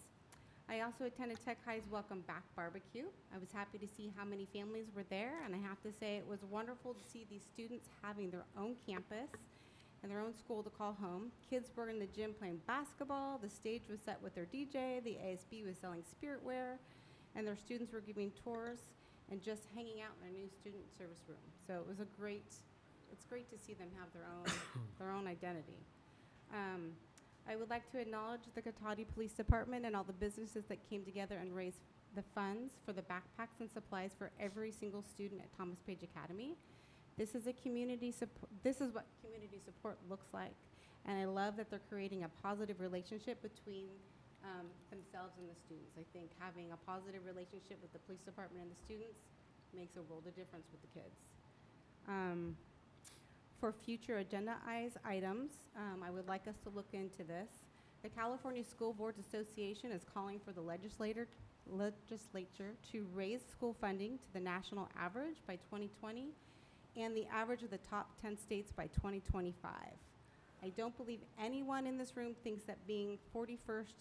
I also attended Tech High's Welcome Back Barbecue. I was happy to see how many families were there, and I have to say it was wonderful to see these students having their own campus and their own school to call home. Kids were in the gym playing basketball, the stage was set with their DJ, the ASB was selling spiritware, and their students were giving tours and just hanging out in their new student service room. So it was it's great to see them have their own identity. I would like to acknowledge the Cotati Police Department and all the businesses that came together and raised the funds for the backpacks and supplies for every single student at Thomas Page Academy. This is what community support looks like, and I love that they're creating a positive relationship between themselves and the students. I think having a positive relationship with the police department and the students makes a world of difference with the kids. For future agenda items, I would like us to look into this. The California School Boards Association is calling for the legislature to raise school funding to the national average by 2020 and the average of the top 10 states by 2025. I don't believe anyone in this room thinks that being 41st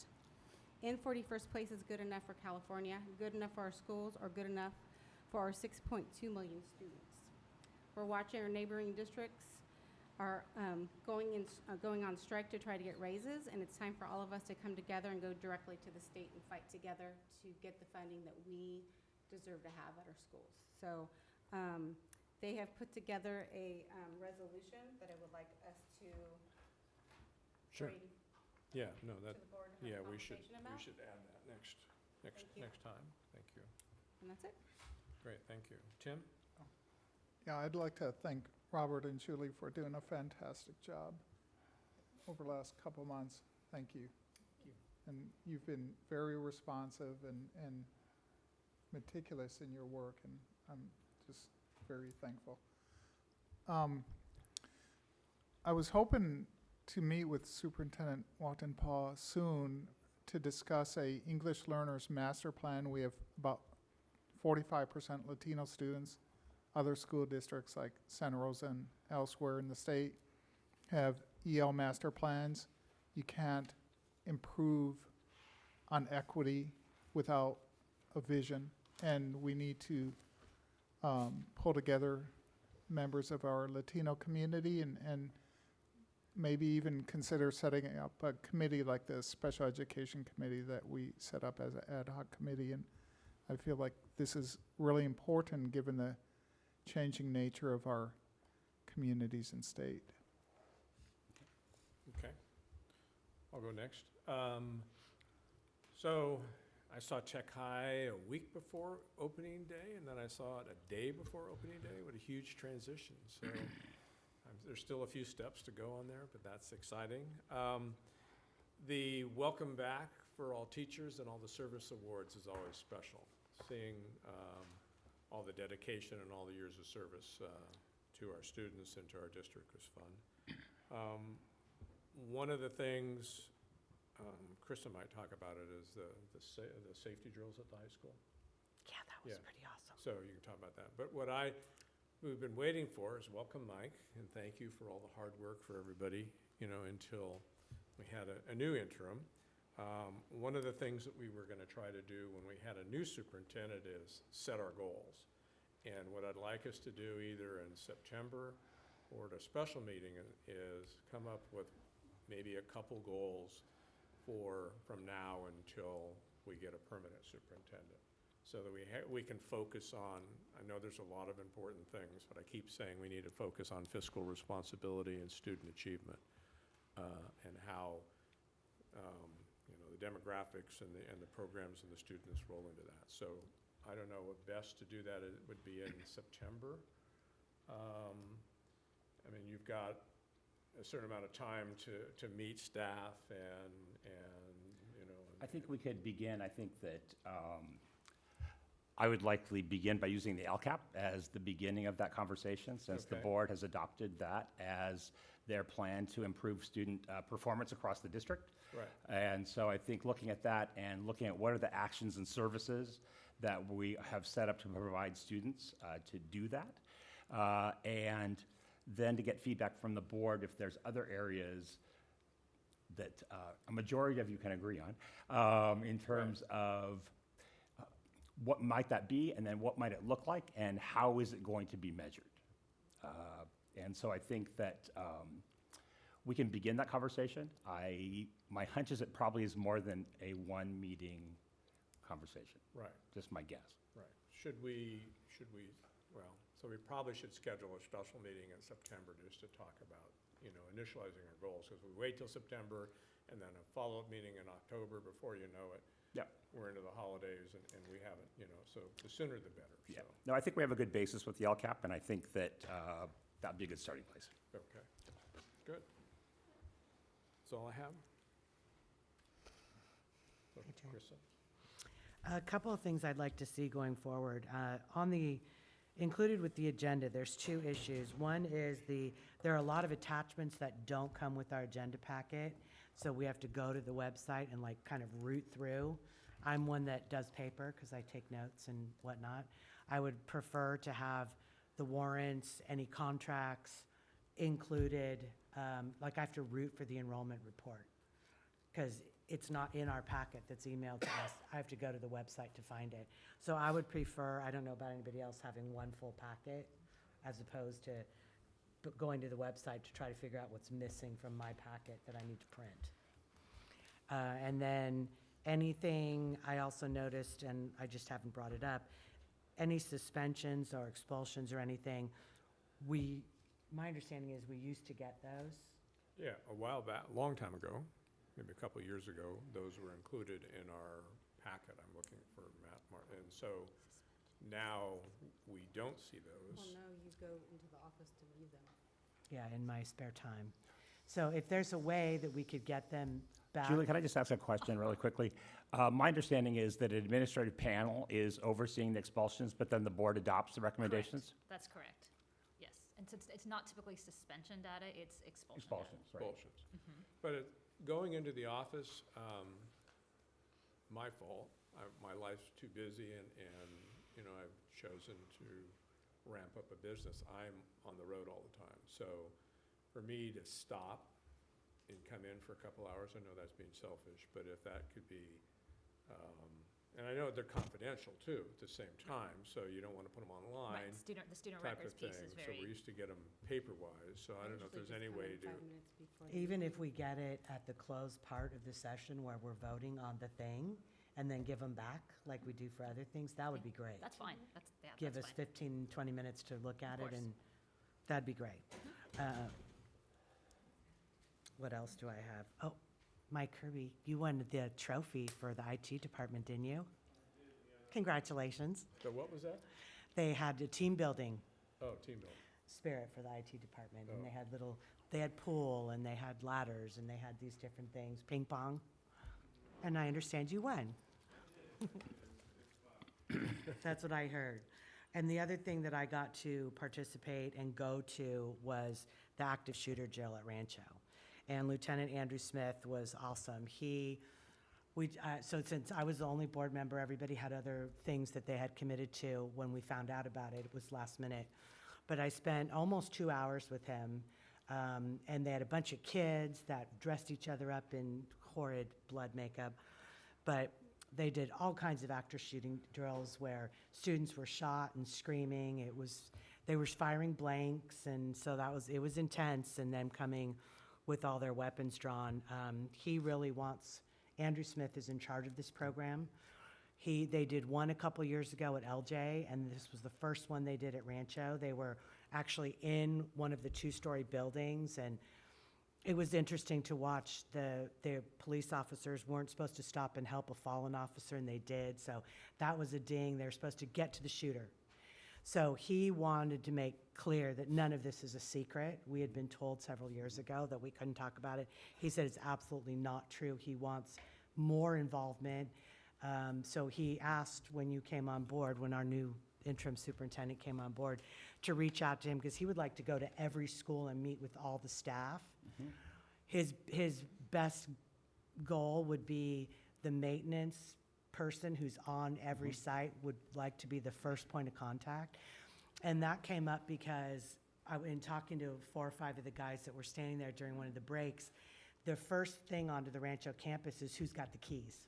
place is good enough for California, good enough for our schools, or good enough for our 6.2 million students. We're watching our neighboring districts are going on strike to try to get raises, and it's time for all of us to come together and go directly to the state and fight together to get the funding that we deserve to have at our schools. So they have put together a resolution that I would like us to Sure. bring Yeah, no, that, to the board and have yeah, a we should conversation about. add that next you. time. Thank you. And that's it. Great, thank you. Tim? Yeah, I'd like to thank Robert and Julie for doing a fantastic job over the last couple months. Thank you. And you've been very responsive and meticulous in your work, and I'm just very thankful. I was hoping to meet with Superintendent Watenpaugh soon to discuss a English learners master plan. We have about 45% Latino students. Other school districts like Santa Rosa and elsewhere in the state have EL master plans. You can't improve on equity without a vision, and we need to pull together members of our Latino community and maybe even consider setting up a committee like the Special Education Committee that we set up as an ad hoc committee. And I feel like this is really important given the changing nature of our communities and state. Okay. I'll go next. So I saw Tech High a week before opening day, and then I saw it a day before opening day. What a huge transition. So there's still a few steps to go on there, but that's exciting. The welcome back for all teachers and all the service awards is always special. Seeing all the dedication and all the years of service to our students and to our district was fun. One of the things, Krista might talk about it, is the safety drills at the high school. Yeah, that was pretty awesome. So you can talk about that. But what we've been waiting for is welcome Mike, and thank you for all the hard work for everybody, until we had a new interim. One of the things that we were going to try to do when we had a new superintendent is set our goals. And what I'd like us to do either in September or at a special meeting is come up with maybe a couple goals from now until we get a permanent superintendent. so that we can focus on, I know there's a lot of important things, but I keep saying we need to focus on fiscal responsibility and student achievement, and how, the demographics and the programs and the students roll into that. So I don't know, what best to do that, it would be in September. I mean, you've got a certain amount of time to meet staff and. I think we could begin, I think that I would likely begin by using the LCAP as the beginning of that conversation, since the Okay. board has adopted that as their plan to improve student performance across the district. Right. And so I think looking at that and looking at what are the actions and services that we have set up to provide students to do that. And then to get feedback from the board if there's other areas that a majority of you can agree on in terms of what might that be, and then what might it look like, and how is it going to be measured. And so I think that we can begin that conversation. My hunch is it probably is more than a one-meeting conversation. Right. Just my guess. Right. Should we, well, so we probably should schedule a special meeting in September just to talk about, initializing our goals, because we wait till September and then a follow-up meeting in October, before you know it. Yep. We're into the holidays and we haven't, so the sooner the better. Yeah. So, No, I think we have a good basis with the LCAP, and I think that that'd be a good starting place. okay, good. That's all I have. So, Krista? A couple of things I'd like to see going forward. Included with the agenda, there's two issues. One is there are a lot of attachments that don't come with our agenda packet, so we have to go to the website and kind of root through. I'm one that does paper because I take notes and whatnot. I would prefer to have the warrants, any contracts included, I have to root for the enrollment report because it's not in our packet that's emailed to us. I have to go to the website to find it. So I would prefer, I don't know about anybody else, having one full packet as opposed to going to the website to try to figure out what's missing from my packet that I need to print. And then anything I also noticed, and I just haven't brought it up, any suspensions or expulsions or anything, my understanding is we used to get those. Yeah, a while back, a long time ago, maybe a couple of years ago, those were included in our packet. I'm looking for Matt Martin. And so now we don't see those. Well, no, you go into the office to view them. Yeah, in my spare time. So if there's a way that we could get them back. Julie, can I just ask a question really quickly? My understanding is that an administrative panel is overseeing the expulsions, but then the board adopts the recommendations? That's correct. Yes. And so it's not typically suspension data, it's expulsion data. Expulsions, right. Expulsions. But going into the office, my fault. My life's too busy and I've chosen to ramp up a business. I'm on the road all the time. So for me to stop and come in for a couple hours, I know that's being selfish, but if that could be, and I know they're confidential too at the same time, so you don't want to put them online. Right, the student type records of piece thing. is So very, we used to get them paper-wise, so I don't know if there's any way to. Even if we get it at the closed part of the session where we're voting on the thing and then give them back like we do for other things, that would be great. that's fine, that's Give us fine. 15, 20 minutes to look at it course. and that'd be great. What else do I have? Oh, Mike Kirby, you won the trophy for the IT department, didn't you? Congratulations. So what was that? They had a team building Oh, team building. spirit for the IT department, and Oh. they had pool, and they had ladders, and they had these different things, ping pong. And I understand you won. That's what I heard. And the other thing that I got to participate and go to was the active shooter drill at Rancho. And Lieutenant Andrew Smith was awesome. So since I was the only board member, everybody had other things that they had committed to when we found out about it. It was last minute. But I spent almost 2 hours with him, and they had a bunch of kids that dressed each other up in horrid blood makeup. But they did all kinds of active shooting drills where students were shot and screaming. They were firing blanks, and so it was intense, and them coming with all their weapons drawn. He really wants, Andrew Smith is in charge of this program. They did one a couple years ago at LJ, and this was the first one they did at Rancho. They were actually in one of the two-story buildings, and it was interesting to watch. The police officers weren't supposed to stop and help a fallen officer, and they did. So that was a ding. They were supposed to get to the shooter. So he wanted to make clear that none of this is a secret. We had been told several years ago that we couldn't talk about it. He said it's absolutely not true. He wants more involvement. So he asked when you came on board, when our new interim superintendent came on board, to reach out to him because he would like to go to every school and meet with all the staff. His best goal would be the maintenance person who's on every site would like to be the first point of contact. And that came up because in talking to 4 or 5 of the guys that were standing there during one of the breaks, the first thing onto the Rancho campus is who's got the keys.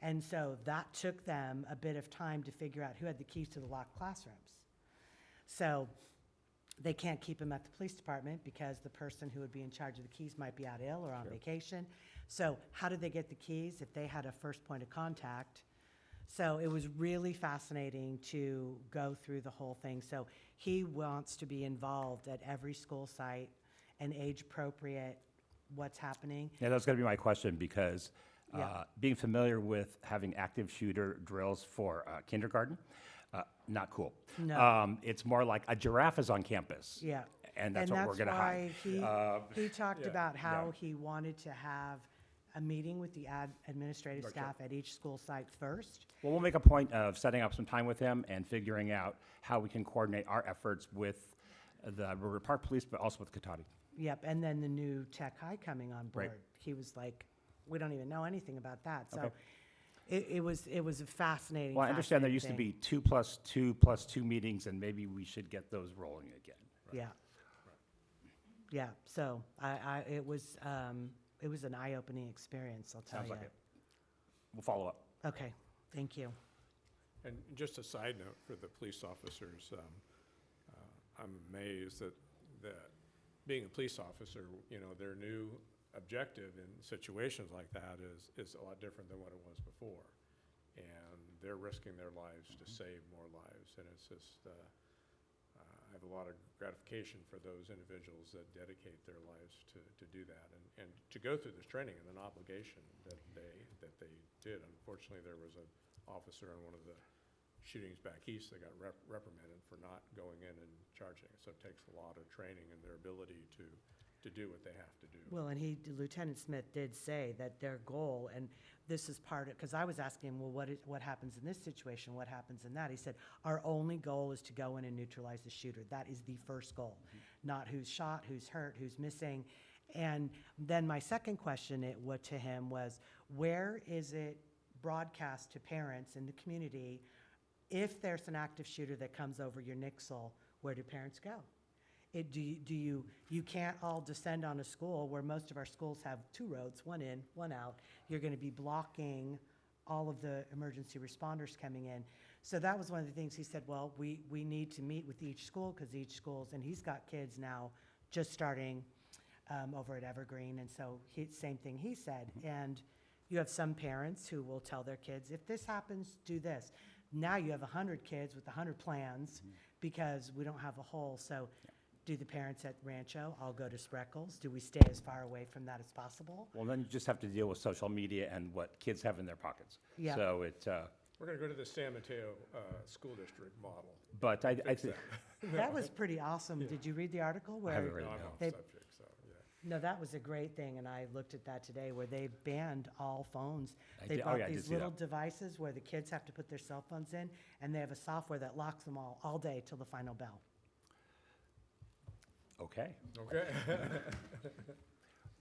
And so that took them a bit of time to figure out who had the keys to the locked classrooms. So they can't keep them at the police department because the person who would be in charge of the keys might be out ill or on vacation. So how did they get the keys if they had a first point of contact? So it was really fascinating to go through the whole thing. So he wants to be involved at every school site and age appropriate what's happening. Yeah, that's going to be my question because Yeah. being familiar with having active shooter drills for kindergarten, not cool. No. It's more like a giraffe is on campus. Yeah. And that's what we're going to hide. why he talked yeah, about how yeah. he wanted to have a meeting with the administrative Gotcha. staff at each school site first. Well, we'll make a point of setting up some time with him and figuring out how we can coordinate our efforts with the River Park Police, but also with Cotati. Yep, and then the new Tech High coming on board. Right. He was like, we don't even know anything about that. So Okay. it was a fascinating. Well, I understand there used to fascinating be 2 + 2 + 2 meetings, and maybe we should get those rolling again. thing. Yeah. Yeah, so it was an eye-opening experience, I'll tell Sounds you. like it. We'll follow up. Okay, thank you. And just a side note for the police officers, I'm amazed that being a police officer, you know, their new objective in situations like that is a lot different than what it was before. And they're risking their lives to save more lives, and it's just, I have a lot of gratification for those individuals that dedicate their lives to do that, and to go through this training and an obligation that they did. Unfortunately, there was an officer in one of the shootings back east that got reprimanded for not going in and charging. So it takes a lot of training and their ability to do what they have to do. Well, and Lieutenant Smith did say that their goal, and this is part of, because I was asking him, well, what happens in this situation? What happens in that? He said, our only goal is to go in and neutralize the shooter. That is the first goal, not who's shot, who's hurt, who's missing. And then my second question to him was, where is it broadcast to parents in the community? If there's an active shooter that comes over your Nixle, where do parents go? You can't all descend on a school where most of our schools have 2 roads, one in, one out. You're going to be blocking all of the emergency responders coming in. So that was one of the things he said, well, we need to meet with each school because each school's, and he's got kids now just starting over at Evergreen. And so same thing he said. And you have some parents who will tell their kids, if this happens, do this. Now you have 100 kids with 100 plans because we don't have a hole. So do the parents at Rancho all go to Spreckles? Do we stay as far away from that as possible? Well, then you just have to deal with social media and what kids have in their pockets. Yeah. So We're going to go to the San Mateo School District model. but I Fix think, that. That was pretty awesome. Did you read the article? I haven't where read No, it, I'm no. off They- subject, so, yeah. No, that was a great thing, and I looked at that today, where they banned all phones. They did- oh, bought yeah, I did these see little that. devices where the kids have to put their cell phones in, and they have a software that locks them all day till the final bell. Okay. Okay.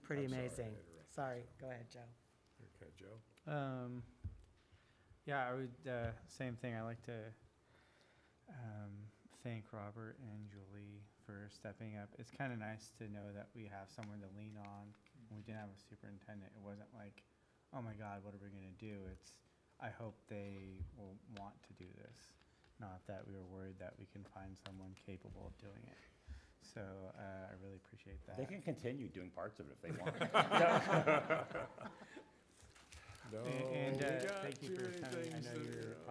Pretty I'm sorry, I amazing. interrupted. Sorry, go ahead, Joe. Okay, Joe? Yeah, I would, same thing. I like to thank Robert and Julie for stepping up. It's kind of nice to know that we have someone to lean on. When we didn't have a superintendent, it wasn't like, oh my God, what are we going to do? It's, I hope they will want to do this. Not that we were worried that we can find someone capable of doing it. So I really appreciate that. They can continue doing parts of it if they want. No, And we got thank you for anything coming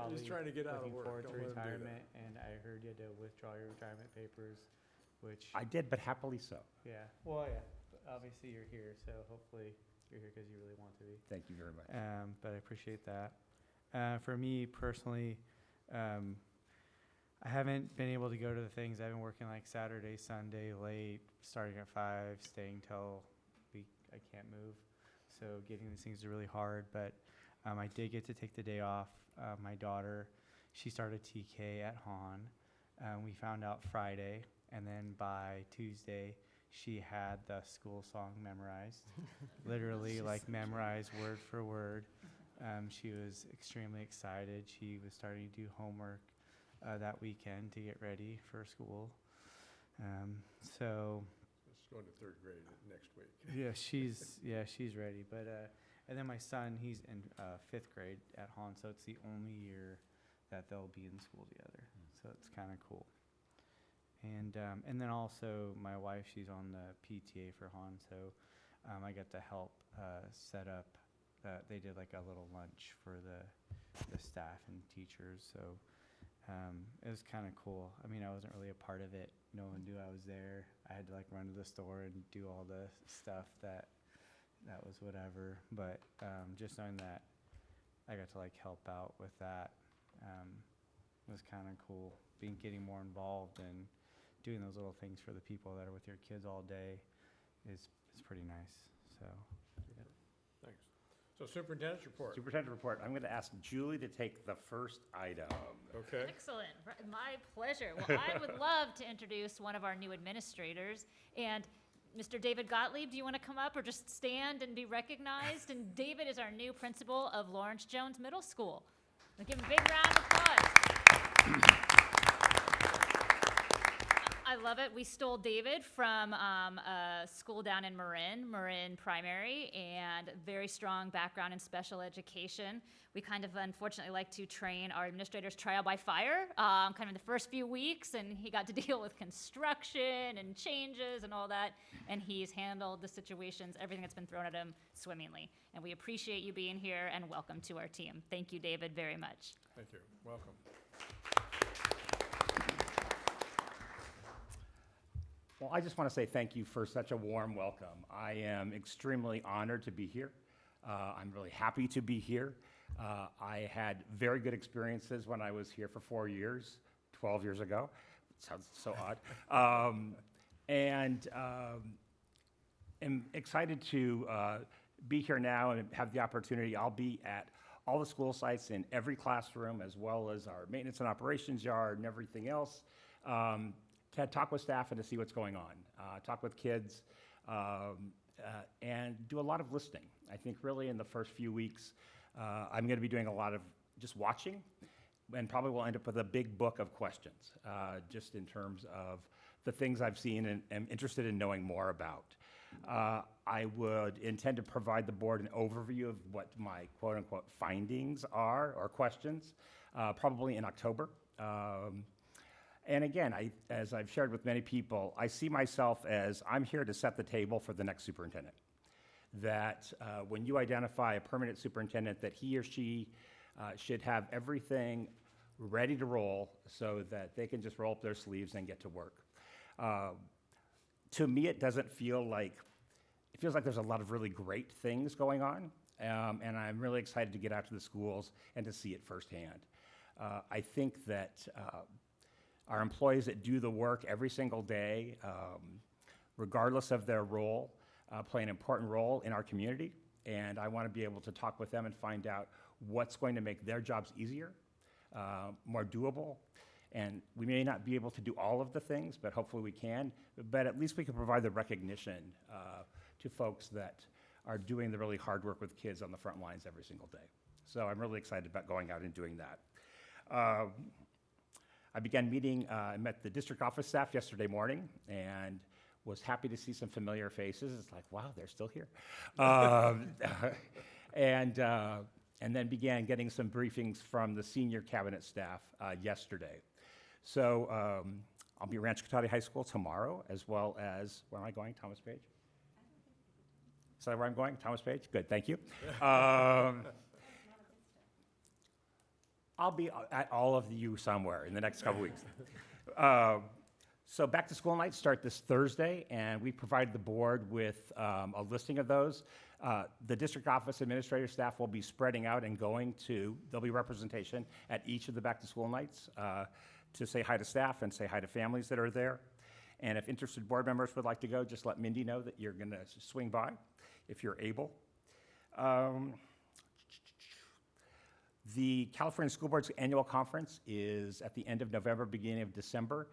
probably trying to get out of looking work. forward Don't to let him do that. retirement, and I heard you had to withdraw your retirement papers, which, I did, but happily so. yeah, well, yeah, but obviously you're here, so hopefully you're here because you really want to be. Thank you very much. But I appreciate that. For me personally, I haven't been able to go to the things. I've been working like Saturday, Sunday, late, starting at 5, staying till I can't move. So getting these things is really hard, but I did get to take the day off. My daughter, she started TK at Hahn. We found out Friday, and then by Tuesday, she had the school song memorized, literally like memorized word for word. She was extremely excited. She was starting to do homework that weekend to get ready for school. So She's going to 3rd grade next week. yeah, she's ready. But and then my son, he's in 5th grade at Hahn, so it's the only year that they'll be in school together. So it's kind of cool. And then also my wife, she's on the PTA for Hahn, so I get to help set up. They did like a little lunch for the staff and teachers, so it was kind of cool. I mean, I wasn't really a part of it. No one knew I was there. I had to like run to the store and do all the stuff that was whatever. But just knowing that I got to like help out with that was kind of cool. Getting more involved and doing those little things for the people that are with your kids all day is pretty nice. So. Thanks. So superintendent's report. Superintendent report. I'm going to ask Julie to take the first item. Okay. Excellent. My pleasure. Well, I would love to introduce one of our new administrators. And Mr. David Gottlieb, do you want to come up or just stand and be recognized? And David is our new principal of Lawrence Jones Middle School. We'll give him a big round of applause. I love it. We stole David from a school down in Marin Primary, and very strong background in special education. We kind of unfortunately like to train our administrators trial by fire, kind of in the first few weeks, and he got to deal with construction and changes and all that, and he's handled the situations, everything that's been thrown at him swimmingly. And we appreciate you being here, and welcome to our team. Thank you, David, very much. Thank you. Welcome. Well, I just want to say thank you for such a warm welcome. I am extremely honored to be here. I'm really happy to be here. I had very good experiences when I was here for 4 years, 12 years ago. It sounds so odd. And am excited to be here now and have the opportunity. I'll be at all the school sites in every classroom, as well as our maintenance and operations yard and everything else. To talk with staff and to see what's going on, talk with kids, and do a lot of listening. I think really in the first few weeks, I'm going to be doing a lot of just watching, and probably will end up with a big book of questions, just in terms of the things I've seen and am interested in knowing more about. I would intend to provide the board an overview of what my quote-unquote findings are, or questions, probably in October. And again, as I've shared with many people, I see myself as I'm here to set the table for the next superintendent. That when you identify a permanent superintendent, that he or she should have everything ready to roll so that they can just roll up their sleeves and get to work. To me, it feels like there's a lot of really great things going on, and I'm really excited to get out to the schools and to see it firsthand. I think that our employees that do the work every single day, regardless of their role, play an important role in our community. And I want to be able to talk with them and find out what's going to make their jobs easier, more doable. And we may not be able to do all of the things, but hopefully we can. But at least we can provide the recognition to folks that are doing the really hard work with kids on the front lines every single day. So I'm really excited about going out and doing that. I began meeting, I met the district office staff yesterday morning and was happy to see some familiar faces. It's like, wow, they're still here. And then began getting some briefings from the senior cabinet staff yesterday. So I'll be at Rancho Cotati High School tomorrow, as well as, where am I going, Thomas Page? Is that where I'm going, Thomas Page? Good, thank you. I'll be at all of you somewhere in the next couple weeks. So back to school nights start this Thursday, and we provided the board with a listing of those. The district office administrator staff will be spreading out and going to, there'll be representation at each of the back to school nights to say hi to staff and say hi to families that are there. And if interested board members would like to go, just let Mindy know that you're going to swing by if you're able. The California School Board's annual conference is at the end of November, beginning of December.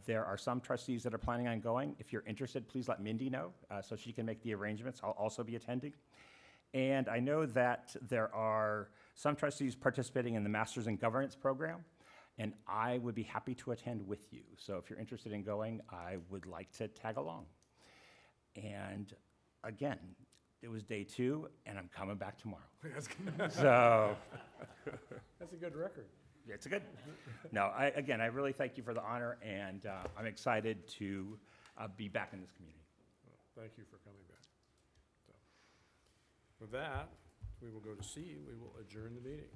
There are some trustees that are planning on going. If you're interested, please let Mindy know so she can make the arrangements. I'll also be attending. And I know that there are some trustees participating in the Masters in Governance program, and I would be happy to attend with you. So if you're interested in going, I would like to tag along. And again, it was day 2, and I'm coming back tomorrow. So That's a good record. it's good. No, again, I really thank you for the honor, and I'm excited to be back in this community. Thank you for coming back. So, with that, we will go to C. We will adjourn the meeting.